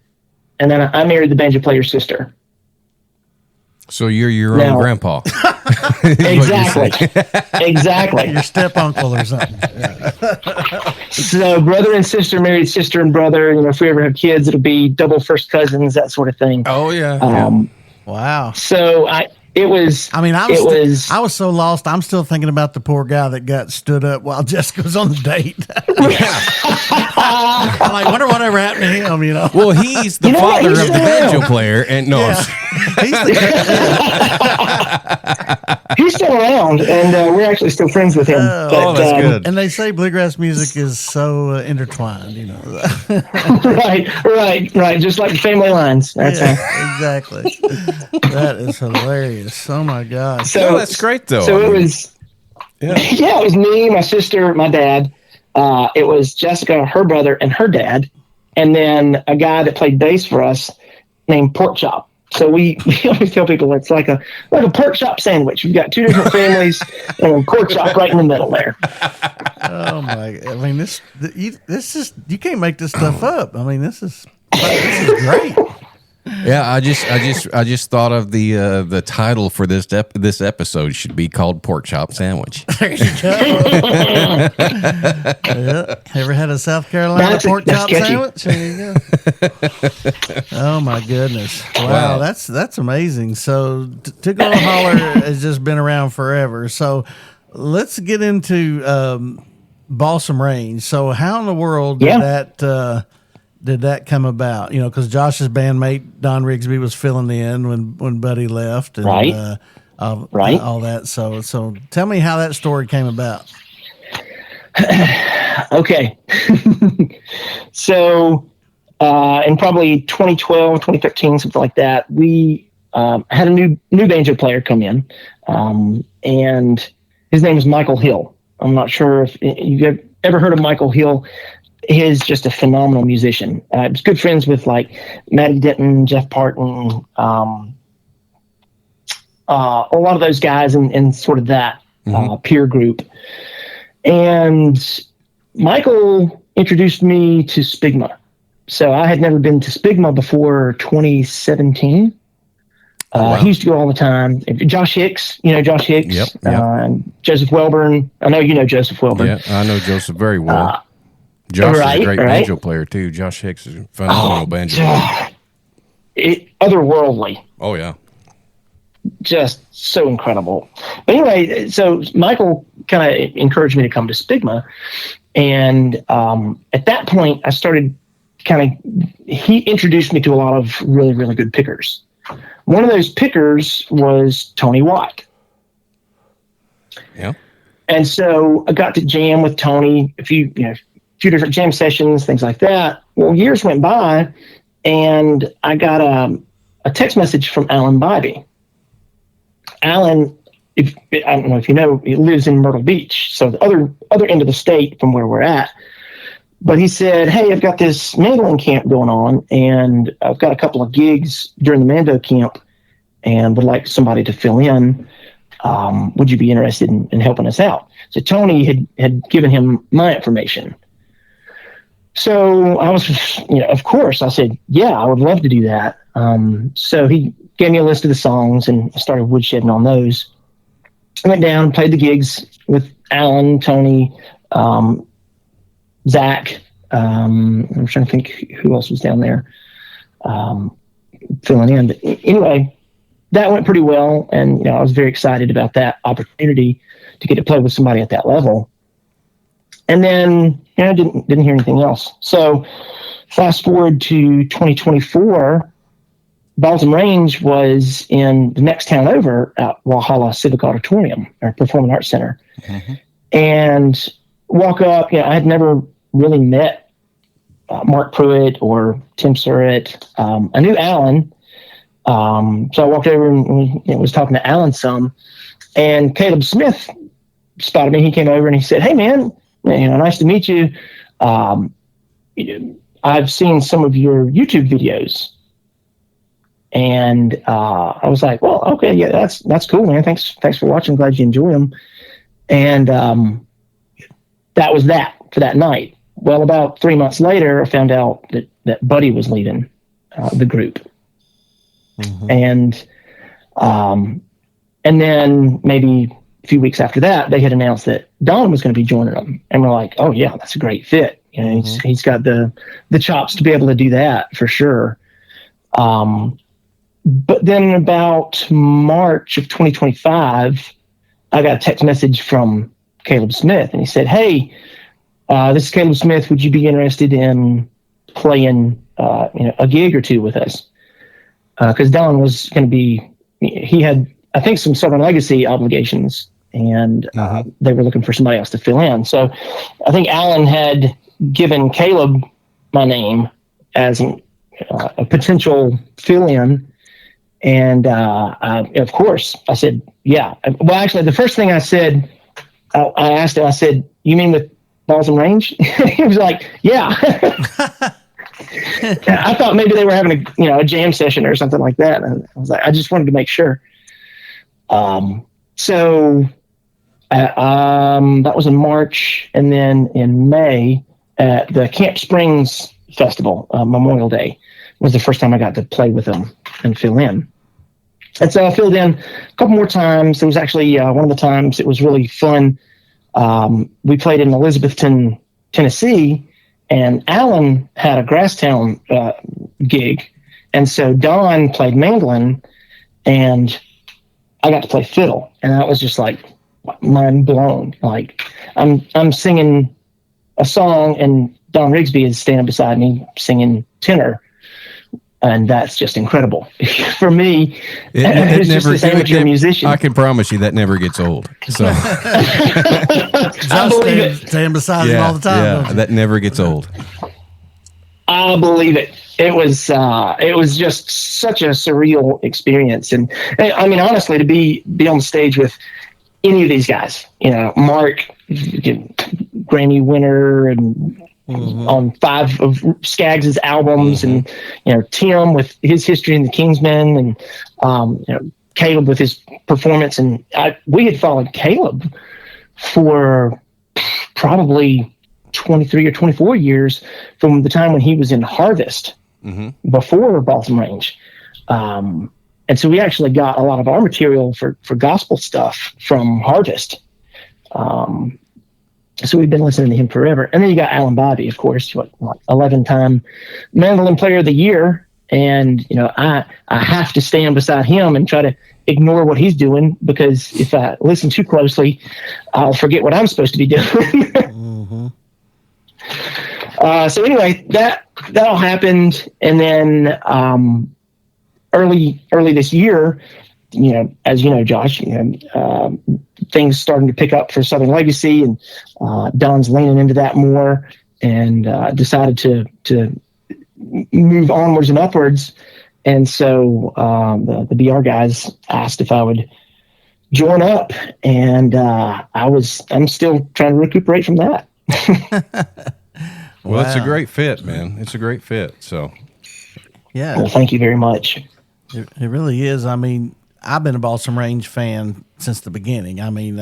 Speaker 9: And then I married the banjo player's sister.
Speaker 4: So you're your own grandpa.
Speaker 9: Exactly.
Speaker 3: Your step uncle or something.
Speaker 9: So brother and sister married sister and brother. If we ever have kids, it'll be double first cousins, that sort of thing.
Speaker 4: Oh yeah.
Speaker 3: Wow.
Speaker 9: So I was
Speaker 3: so lost. I'm still thinking about the poor guy that got stood up while Jessica was on the date. I'm like, wonder whatever happened to him,
Speaker 4: Well, he's the father of the banjo player, and
Speaker 9: he's still around, and we're actually still friends with him.
Speaker 4: That's good.
Speaker 3: And they say bluegrass music is so intertwined,
Speaker 9: Right. Just like the family lines. That's
Speaker 3: exactly. That is hilarious. Oh my gosh.
Speaker 9: So
Speaker 4: that's great, though.
Speaker 9: So it was, it was me, my sister, my dad. It was Jessica, her brother, and her dad, and then a guy that played bass for us named Pork Chop. So we always tell people it's like a pork chop sandwich. We've got 2 different families and pork chop right in the middle there.
Speaker 3: Oh my! I mean, this is you can't make this stuff up. I mean, this is great.
Speaker 4: Yeah, I just thought of the title for this episode should be called Pork Chop Sandwich.
Speaker 3: There you go. Yeah. Ever had a South Carolina pork chop sandwich? There you go. Oh my goodness! Wow. That's amazing. So Tickle and Holler has just been around forever. So let's get into Balsam Range. So how in the world did that come about? You know, because Josh's bandmate Don Rigsby was filling in when Buddy left, and
Speaker 9: right.
Speaker 3: All that. So tell me how that story came about.
Speaker 9: Okay. So in probably 2012, 2013, something like that, we had a new banjo player come in, and his name is Michael Hill. I'm not sure if you've ever heard of Michael Hill. He's just a phenomenal musician. I was good friends with like Matty Denton, Jeff Parton, a lot of those guys in sort of that peer group. And Michael introduced me to Spigma. So I had never been to Spigma before 2017. He used to go all the time. Josh Hicks, you know Josh Hicks.
Speaker 4: Yep.
Speaker 9: Joseph Welburn. I know you know Joseph Welburn.
Speaker 4: Yeah, I know Joseph very well. Josh is a great banjo player too. Josh Hicks is a phenomenal banjo player.
Speaker 9: Otherworldly.
Speaker 4: Oh yeah.
Speaker 9: Just so incredible. But anyway, so Michael kind of encouraged me to come to Spigma. And at that point, I started he introduced me to a lot of really, really good pickers. One of those pickers was Tony Watt.
Speaker 4: Yeah.
Speaker 9: And so I got to jam with Tony a few different jam sessions, things like that. Well, years went by, and I got a text message from Alan Bybee. Alan, I don't know if you know, he lives in Myrtle Beach, so the other end of the state from where we're at. But he said, "Hey, I've got this mandolin camp going on, and I've got a couple of gigs during the Mando camp, and would like somebody to fill in. Would you be interested in helping us out?" So Tony had given him my information. So I was, of course, I said, "Yeah, I would love to do that." So he gave me a list of the songs, and I started woodshedding on those. I went down and played the gigs with Alan, Tony, Zach. I'm trying to think who else was down there filling in. But anyway, that went pretty well, and I was very excited about that opportunity to get to play with somebody at that level. And then I didn't hear anything else. So fast forward to 2024, Balsam Range was in the next town over at Walhalla Civic Auditorium, or Performing Arts Center. Mm-hmm. And walk up, I had never really met Mark Pruitt or Tim Surratt. I knew Alan. So I walked over and was talking to Alan some. And Caleb Smith spotted me. He came over and he said, "Hey, man, nice to meet you. I've seen some of your YouTube videos." And I was like, "Well, okay, yeah, that's cool, man. Thanks for watching. Glad you enjoy them." And that was that for that night. Well, about 3 months later, I found out that Buddy was leaving the group. Mm-hmm. And then maybe a few weeks after that, they had announced that Don was going to be joining them. And we're like, "Oh yeah, that's a great fit. Mm-hmm. He's got the chops to be able to do that for sure." But then about March of 2025, I got a text message from Caleb Smith, and he said, "Hey, this is Caleb Smith. Would you be interested in playing a gig or two with us?" Because Don was going to be, he had, I think, some Southern Legacy obligations, and they were looking for somebody else to fill in. So I think Alan had given Caleb my name as a potential fill-in. And of course, I said, "Yeah." Well, actually, the first thing I said, I asked him, I said, "You mean with Balsam Range?" He was like, "Yeah." I thought maybe they were having a jam session or something like that. And I was like, I just wanted to make sure. So that was in March, and then in May at the Camp Springs Festival, Memorial Day, was the first time I got to play with them and fill in. And so I filled in a couple more times. There was actually one of the times it was really fun. We played in Elizabethton, Tennessee, and Alan had a Grasstown gig. And so Don played mandolin, and I got to play fiddle. And that was just like mind blown. Like I'm singing a song, and Don Rigsby is standing beside me singing tenor. And that's just incredible for me. It's just this amateur musician.
Speaker 4: I can promise you that never gets old. So
Speaker 3: Just stand beside him all the time.
Speaker 4: Yeah, that never gets old.
Speaker 9: I believe it. It was just such a surreal experience. And I mean, honestly, to be on the stage with any of these guys, Mark, Grammy winner, and on 5 of Skaggs' albums, and Tim with his history in the Kingsmen, and Caleb with his performance. And we had followed Caleb for probably 23 or 24 years from the time when he was in Harvest, before Balsam Range. And so we actually got a lot of our material for gospel stuff from Harvest. So we've been listening to him forever. And then you got Alan Bobby, of course, 11-time mandolin player of the year. And, I have to stand beside him and try to ignore what he's doing, because if I listen too closely, I'll forget what I'm supposed to be doing. So anyway, that all happened. And then early this year, as you know, Josh, things starting to pick up for Southern Legacy, and Don's leaning into that more, and decided to move onwards and upwards. And so the BR guys asked if I would join up, and I'm still trying to recuperate from that.
Speaker 4: Well, it's a great fit, man. It's a great fit. So,
Speaker 3: yeah.
Speaker 9: Well, thank you very much.
Speaker 3: It really is. I mean, I've been a Balsam Range fan since the beginning. I mean,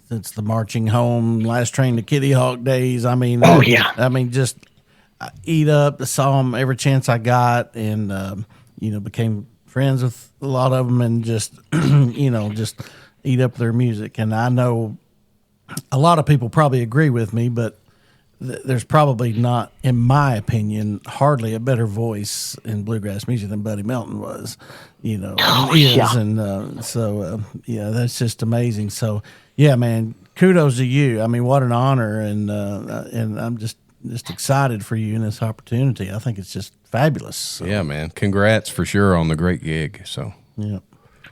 Speaker 3: since the Marching Home, Last Train to Kitty Hawk days. I mean, just I eat up. Saw them every chance I got, and became friends with a lot of them, and just just eat up their music. And I know a lot of people probably agree with me, but there's probably not, in my opinion, hardly a better voice in bluegrass music than Buddy Melton was, and so that's just amazing. So yeah, man, kudos to you. I mean, what an honor, and I'm just excited for you in this opportunity. I think it's just fabulous. So.
Speaker 4: Yeah, man, congrats for sure on the great gig. So
Speaker 3: yeah.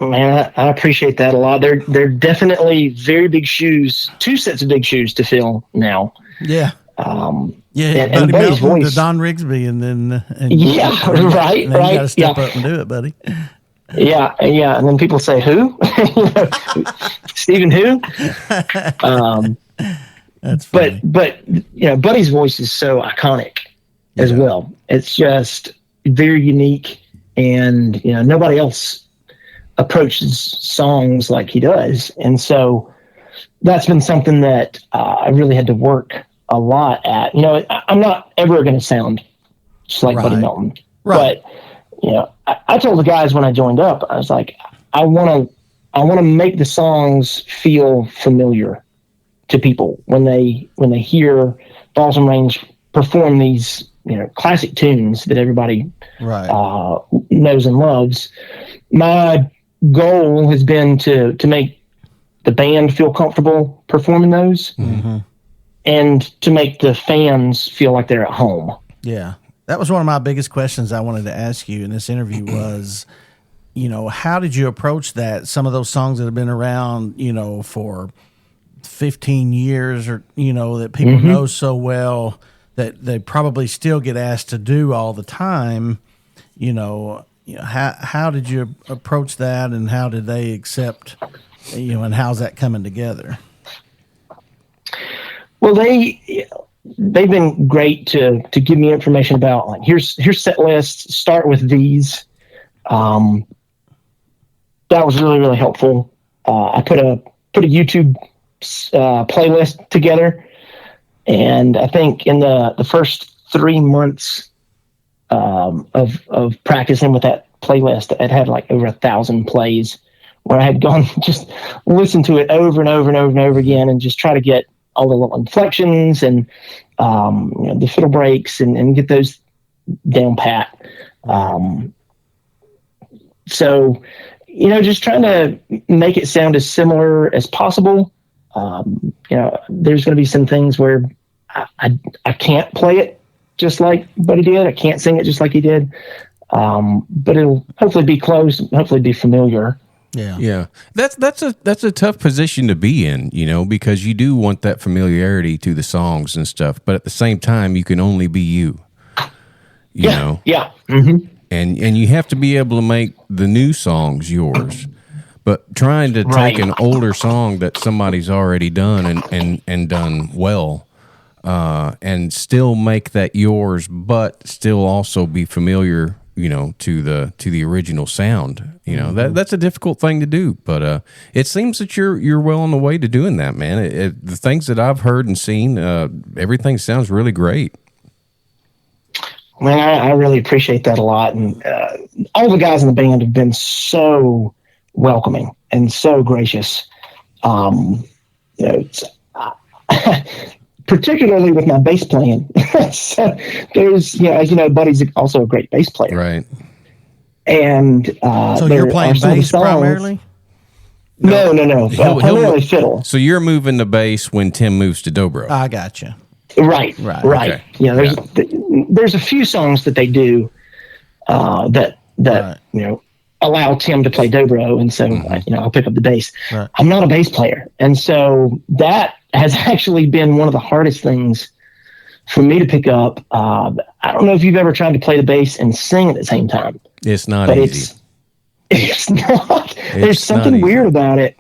Speaker 9: Man, I appreciate that a lot. They're definitely very big shoes, 2 sets of big shoes to fill now.
Speaker 3: Yeah.
Speaker 9: And
Speaker 3: Buddy
Speaker 9: Buddy's
Speaker 3: Melton
Speaker 9: voice
Speaker 3: to Don Rigsby, and then
Speaker 9: right.
Speaker 3: You got to step up and do it, buddy.
Speaker 9: Yeah, and then people say who? Stephen who?
Speaker 3: That's funny.
Speaker 9: But Buddy's voice is so iconic as well. It's just very unique, and nobody else approaches songs like he does, and so that's been something that I really had to work a lot at. I'm not ever going to sound just like Buddy Melton, but I told the guys when I joined up, I was like, I want to make the songs feel familiar to people when they hear Balsam Range perform these classic tunes that everybody knows and loves. My goal has been to make the band feel comfortable performing those, and to make the fans feel like they're at home.
Speaker 3: Yeah. That was one of my biggest questions I wanted to ask you in this interview was, how did you approach that? Some of those songs that have been around, for 15 years, or, that people know so well that they probably still get asked to do all the time. How did you approach that, and how did they accept, and how's that coming together?
Speaker 9: Well, they've been great to give me information about, like, here's set lists, start with these. That was really, really helpful. I put a YouTube playlist together, and I think in the first 3 months of practicing with that playlist. It had like over 1,000 plays, where I had gone just listen to it over and over and over and over again, and just try to get all the little inflections and the fiddle breaks and get those down pat. So, just trying to make it sound as similar as possible. There's going to be some things where I can't play it just like Buddy did. I can't sing it just like he did. But it'll hopefully be close, hopefully be familiar.
Speaker 4: Yeah. That's a tough position to be in, because you do want that familiarity to the songs and stuff, but at the same time, you can only be you. You know?
Speaker 9: Yeah. Mm-hmm.
Speaker 4: And you have to be able to make the new songs yours. But trying to take an older song that somebody's already done and done well, and still make that yours, but still also be familiar, to the original sound. That's a difficult thing to do. But it seems that you're well on the way to doing that, man. The things that I've heard and seen, everything sounds really great.
Speaker 9: Man, I really appreciate that a lot. And all the guys in the band have been so welcoming and so gracious. Particularly with my bass playing. So there's, as Buddy's also a great bass player.
Speaker 4: Right.
Speaker 9: And
Speaker 3: so you're playing bass primarily?
Speaker 9: No. Primarily fiddle.
Speaker 4: So you're moving the bass when Tim moves to dobro.
Speaker 3: I got you.
Speaker 9: Right.
Speaker 4: Okay.
Speaker 9: There's a few songs that they do that allow Tim to play dobro, and so I'll pick up the bass. Right. I'm not a bass player, and so that has actually been one of the hardest things for me to pick up. I don't know if you've ever tried to play the bass and sing at the same time.
Speaker 4: It's not easy.
Speaker 9: It's not. There's something weird about it.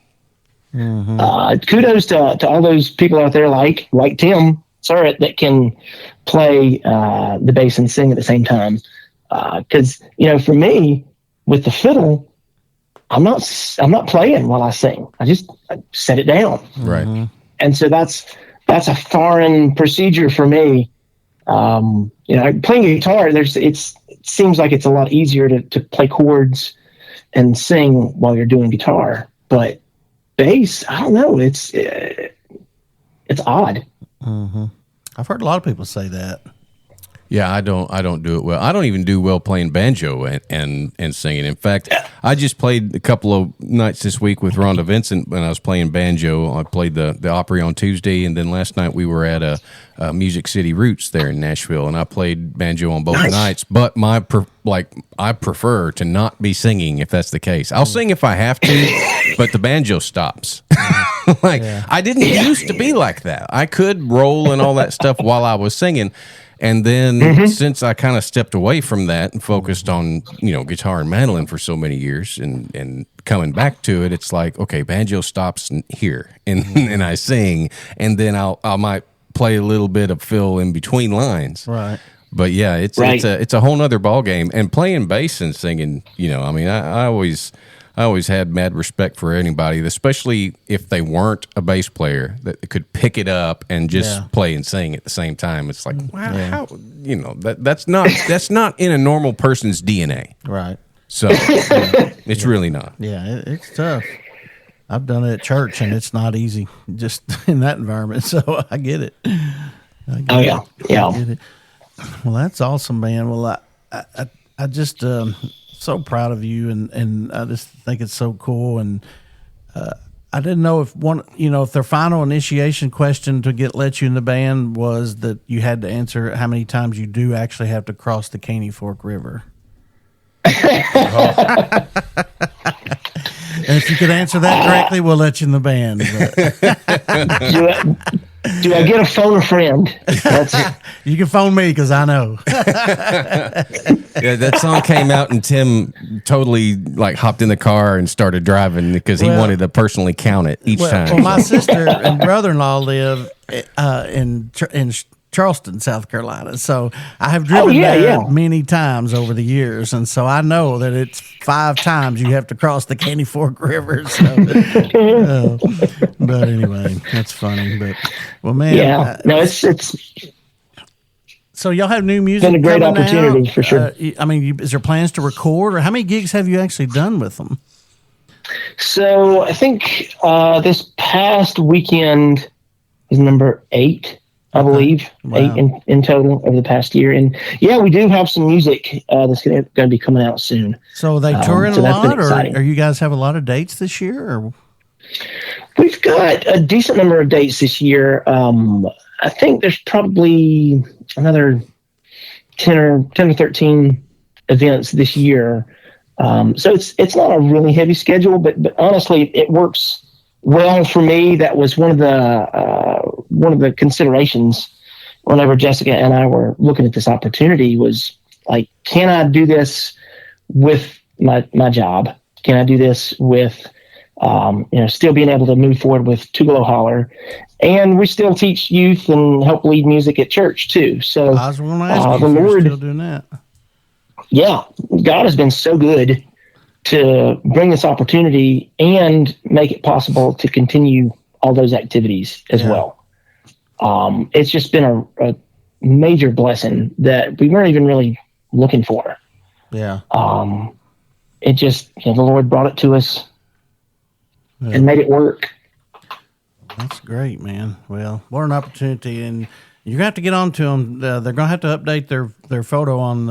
Speaker 9: Mm-hmm. Kudos to all those people out there like Tim Surratt that can play the bass and sing at the same time. Because for me, with the fiddle, I'm not playing while I sing. I set it down.
Speaker 4: Right.
Speaker 9: And so that's a foreign procedure for me. Playing guitar, it seems like it's a lot easier to play chords and sing while you're doing guitar. But bass, I don't know. It's odd.
Speaker 3: Mm-hmm. I've heard a lot of people say that.
Speaker 4: Yeah, I don't do it well. I don't even do well playing banjo and singing. In fact, I just played a couple of nights this week with Rhonda Vincent when I was playing banjo. I played the Opry on Tuesday, and then last night we were at a Music City Roots there in Nashville, and I played banjo on both nights. But I prefer to not be singing if that's the case. I'll sing if I have to, but the banjo stops. I didn't used to be like that. I could roll and all that stuff while I was singing. And then since I kind of stepped away from that and focused on, guitar and mandolin for so many years and coming back to it, it's like, okay, banjo stops here and I sing, and then I might play a little bit of fill in between lines.
Speaker 3: Right.
Speaker 4: But yeah, it's a whole nother ball game. And playing bass and singing, I always had mad respect for anybody, especially if they weren't a bass player, that could pick it up and just play and sing at the same time. It's like, wow, how, that's not in a normal person's DNA.
Speaker 3: Right.
Speaker 4: So it's really not.
Speaker 3: Yeah, it's tough. I've done it at church, and it's not easy just in that environment. So I get it.
Speaker 9: Yeah.
Speaker 3: Get it. Well, that's awesome, man. Well, I just so proud of you, and I just think it's so cool. And I didn't know if their final initiation question to let you in the band was that you had to answer how many times you do actually have to cross the Caney Fork River. And if you could answer that correctly, we'll let you in the band.
Speaker 9: Do I get a phone a friend?
Speaker 3: You can phone me because I know.
Speaker 4: Yeah, that song came out and Tim totally hopped in the car and started driving because he wanted to personally count it each time.
Speaker 3: Well, my sister and brother-in-law live in Charleston, South Carolina. So I have driven there many times over the years, and so I know that it's 5 times you have to cross the Caney Fork River. So, but anyway, that's funny. But well, man,
Speaker 9: it's
Speaker 3: So y'all have new music.
Speaker 9: It's been a great
Speaker 3: coming
Speaker 9: opportunity
Speaker 3: out.
Speaker 9: for sure.
Speaker 3: I mean, is there plans to record, or how many gigs have you actually done with them?
Speaker 9: So I think this past weekend is number 8, I believe.
Speaker 3: Wow.
Speaker 9: 8 in total over the past year. And yeah, we do have some music that's going to be coming out soon.
Speaker 3: So they touring
Speaker 9: so
Speaker 3: a
Speaker 9: that's been
Speaker 3: lot,
Speaker 9: exciting.
Speaker 3: or you guys have a lot of dates this year? Or?
Speaker 9: We've got a decent number of dates this year. I think there's probably another 10 or 13 events this year. So it's not a really heavy schedule, but honestly, it works well for me. That was one of the considerations whenever Jessica and I were looking at this opportunity was like, can I do this with my job? Can I do this with still being able to move forward with Tugelo Holler, and we still teach youth and help lead music at church too. So
Speaker 3: I was going to ask you
Speaker 9: the
Speaker 3: if you're
Speaker 9: Lord,
Speaker 3: still doing that.
Speaker 9: yeah, God has been so good to bring this opportunity and make it possible to continue all those activities as well. It's just been a major blessing that we weren't even really looking for.
Speaker 3: Yeah.
Speaker 9: It just, the Lord brought it to us and made it work.
Speaker 3: That's great, man. Well, what an opportunity. And you're going to have to get on to them. They're going to have to update their photo on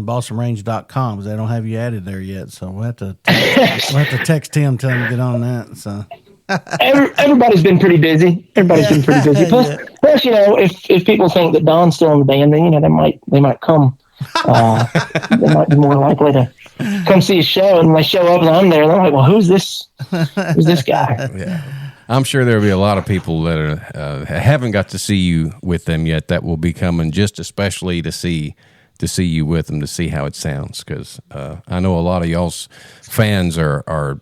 Speaker 3: balsamrange.com because they don't have you added there yet. So we'll have to text him, tell him to get on that. So
Speaker 9: everybody's been pretty busy. Plus, if people think that Don's still in the band, then they might come. They might be more likely to come see a show, and when they show up and I'm there, they're like, "Well, who's this? Who's this guy?"
Speaker 4: Yeah. I'm sure there'll be a lot of people that haven't got to see you with them yet that will be coming just especially to see you with them, to see how it sounds. Because I know a lot of y'all's fans are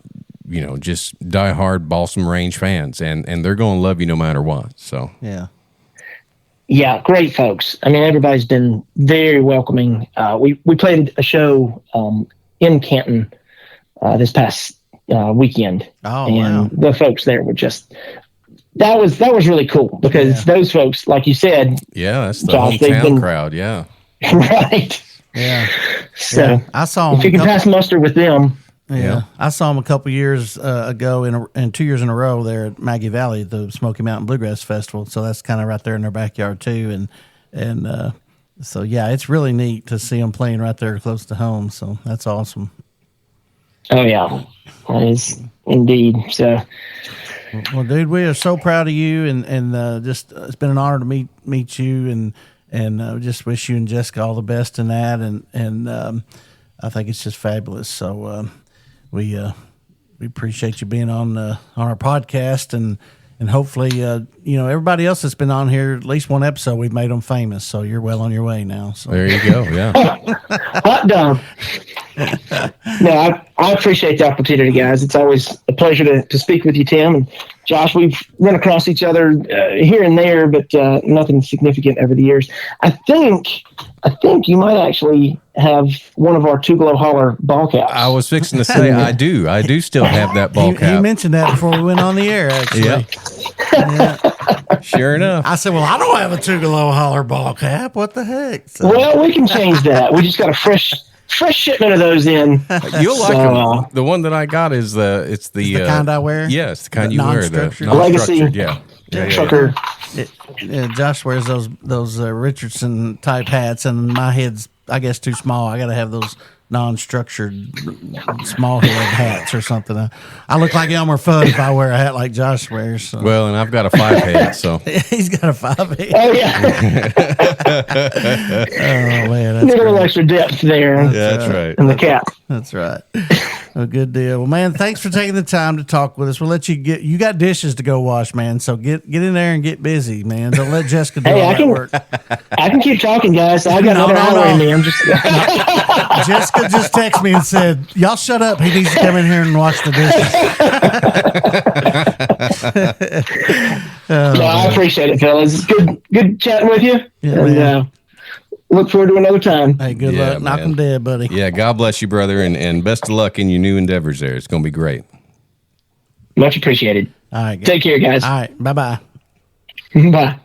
Speaker 4: just diehard Balsam Range fans, and they're going to love you no matter what. So
Speaker 9: yeah, great folks. I mean, everybody's been very welcoming. We played a show in Canton this past weekend. And the folks there were just that was really cool because those folks, like you said,
Speaker 4: that's the
Speaker 9: Josh,
Speaker 4: hometown crowd,
Speaker 9: right, So
Speaker 3: I saw them
Speaker 9: if you can pass muster with them.
Speaker 3: I saw them a couple years ago and 2 years in a row there at Maggie Valley, the Smoky Mountain Bluegrass Festival. So that's kind of right there in their backyard too, and so it's really neat to see them playing right there close to home. So that's awesome.
Speaker 9: Oh yeah, that is indeed. So,
Speaker 3: well, dude, we are so proud of you, and just it's been an honor to meet you, and just wish you and Jessica all the best in that, and I think it's just fabulous. So we appreciate you being on our podcast, and hopefully everybody else that's been on here, at least one episode, we've made them famous. So you're well on your way now. So
Speaker 4: there you go. Yeah.
Speaker 9: Hot dog. No, I appreciate the opportunity, guys. It's always a pleasure to speak with you, Tim and Josh. We've run across each other here and there, but nothing significant over the years. I think you might actually have one of our Tugelo Holler ball caps.
Speaker 4: I was fixing to say I do still have that ball cap.
Speaker 3: He mentioned that before we went on the air, actually.
Speaker 4: Yeah. Sure enough.
Speaker 3: I said, well, I don't have a Tugelo Holler ball cap. What the heck? So,
Speaker 9: well, we can change that. We just got a fresh shipment of those in.
Speaker 4: You'll like them. The one that I got is the
Speaker 3: kind I wear.
Speaker 4: Yeah, it's the kind you wear. The
Speaker 9: Legacy.
Speaker 4: Yeah.
Speaker 9: Trucker.
Speaker 3: Josh wears those Richardson type hats, and my head's, I guess, too small. I got to have those non-structured small head hats or something. I look like Elmer Fudd if I wear a hat like Josh wears. So.
Speaker 4: Well, and I've got a 5 head, so
Speaker 3: he's got a 5 head.
Speaker 9: Oh yeah.
Speaker 3: Oh man, that's
Speaker 9: a little extra depth there.
Speaker 4: That's right.
Speaker 9: In the cap.
Speaker 3: That's right. A good deal. Well, man, thanks for taking the time to talk with us. We'll let you got dishes to go wash, man. So get in there and get busy, man. Don't let Jessica do all that work.
Speaker 9: I can keep talking, guys. I got another hour in me. I'm just
Speaker 3: Jessica just texted me and said, "Y'all shut up. He needs to come in here and wash the dishes."
Speaker 9: I appreciate it, fellas. It's good chatting with you.
Speaker 3: Yeah,
Speaker 9: and look forward to another time.
Speaker 3: Hey, good luck. Knock them dead, buddy.
Speaker 4: Yeah, God bless you, brother, and best of luck in your new endeavors there. It's going to be great.
Speaker 9: Much appreciated.
Speaker 3: All right.
Speaker 9: Take care, guys.
Speaker 3: All right. Bye-bye.
Speaker 9: Bye.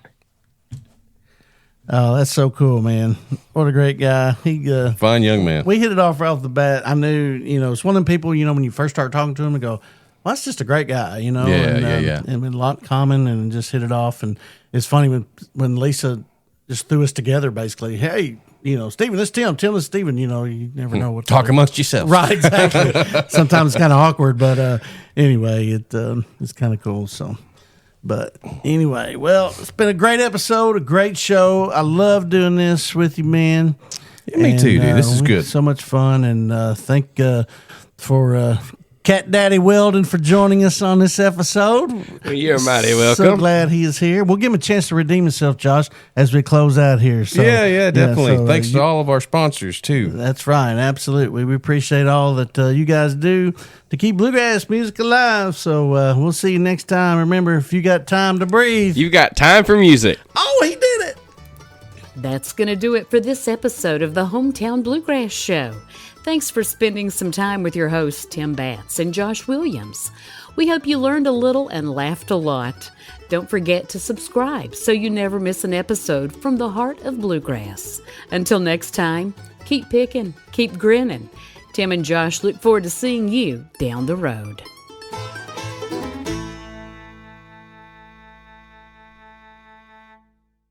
Speaker 3: Oh, that's so cool, man. What a great guy. He
Speaker 4: Fine young man.
Speaker 3: We hit it off right off the bat. I knew, it's one of them people, when you first start talking to him and go, well, that's just a great guy,
Speaker 4: Yeah,
Speaker 3: and, And we had a lot in common and just hit it off. And it's funny when Lisa just threw us together, basically. Hey, Stephen, this is Tim. Tim, this is Stephen. You never know what
Speaker 4: Talk amongst yourselves.
Speaker 3: Right, exactly. Sometimes it's kind of awkward, but anyway, it's kind of cool. So, but anyway, well, it's been a great episode, a great show. I love doing this with you, man.
Speaker 4: Yeah, me too, dude. This is good.
Speaker 3: So much fun, and thank for Cat Daddy Weldon for joining us on this episode.
Speaker 5: Well, you're mighty welcome.
Speaker 3: So glad he is here. We'll give him a chance to redeem himself, Josh, as we close out here. So,
Speaker 4: yeah, definitely.
Speaker 3: so,
Speaker 4: Thanks to all of our sponsors, too.
Speaker 3: That's right. Absolutely. We appreciate all that you guys do to keep bluegrass music alive. So we'll see you next time. Remember, if you got time to breathe,
Speaker 5: You got time for music.
Speaker 3: oh, he did it.
Speaker 2: That's going to do it for this episode of the Hometown Bluegrass Show. Thanks for spending some time with your hosts, Tim Batts and Josh Williams. We hope you learned a little and laughed a lot. Don't forget to subscribe so you never miss an episode from the heart of bluegrass. Until next time, keep picking, keep grinning. Tim and Josh look forward to seeing you down the road.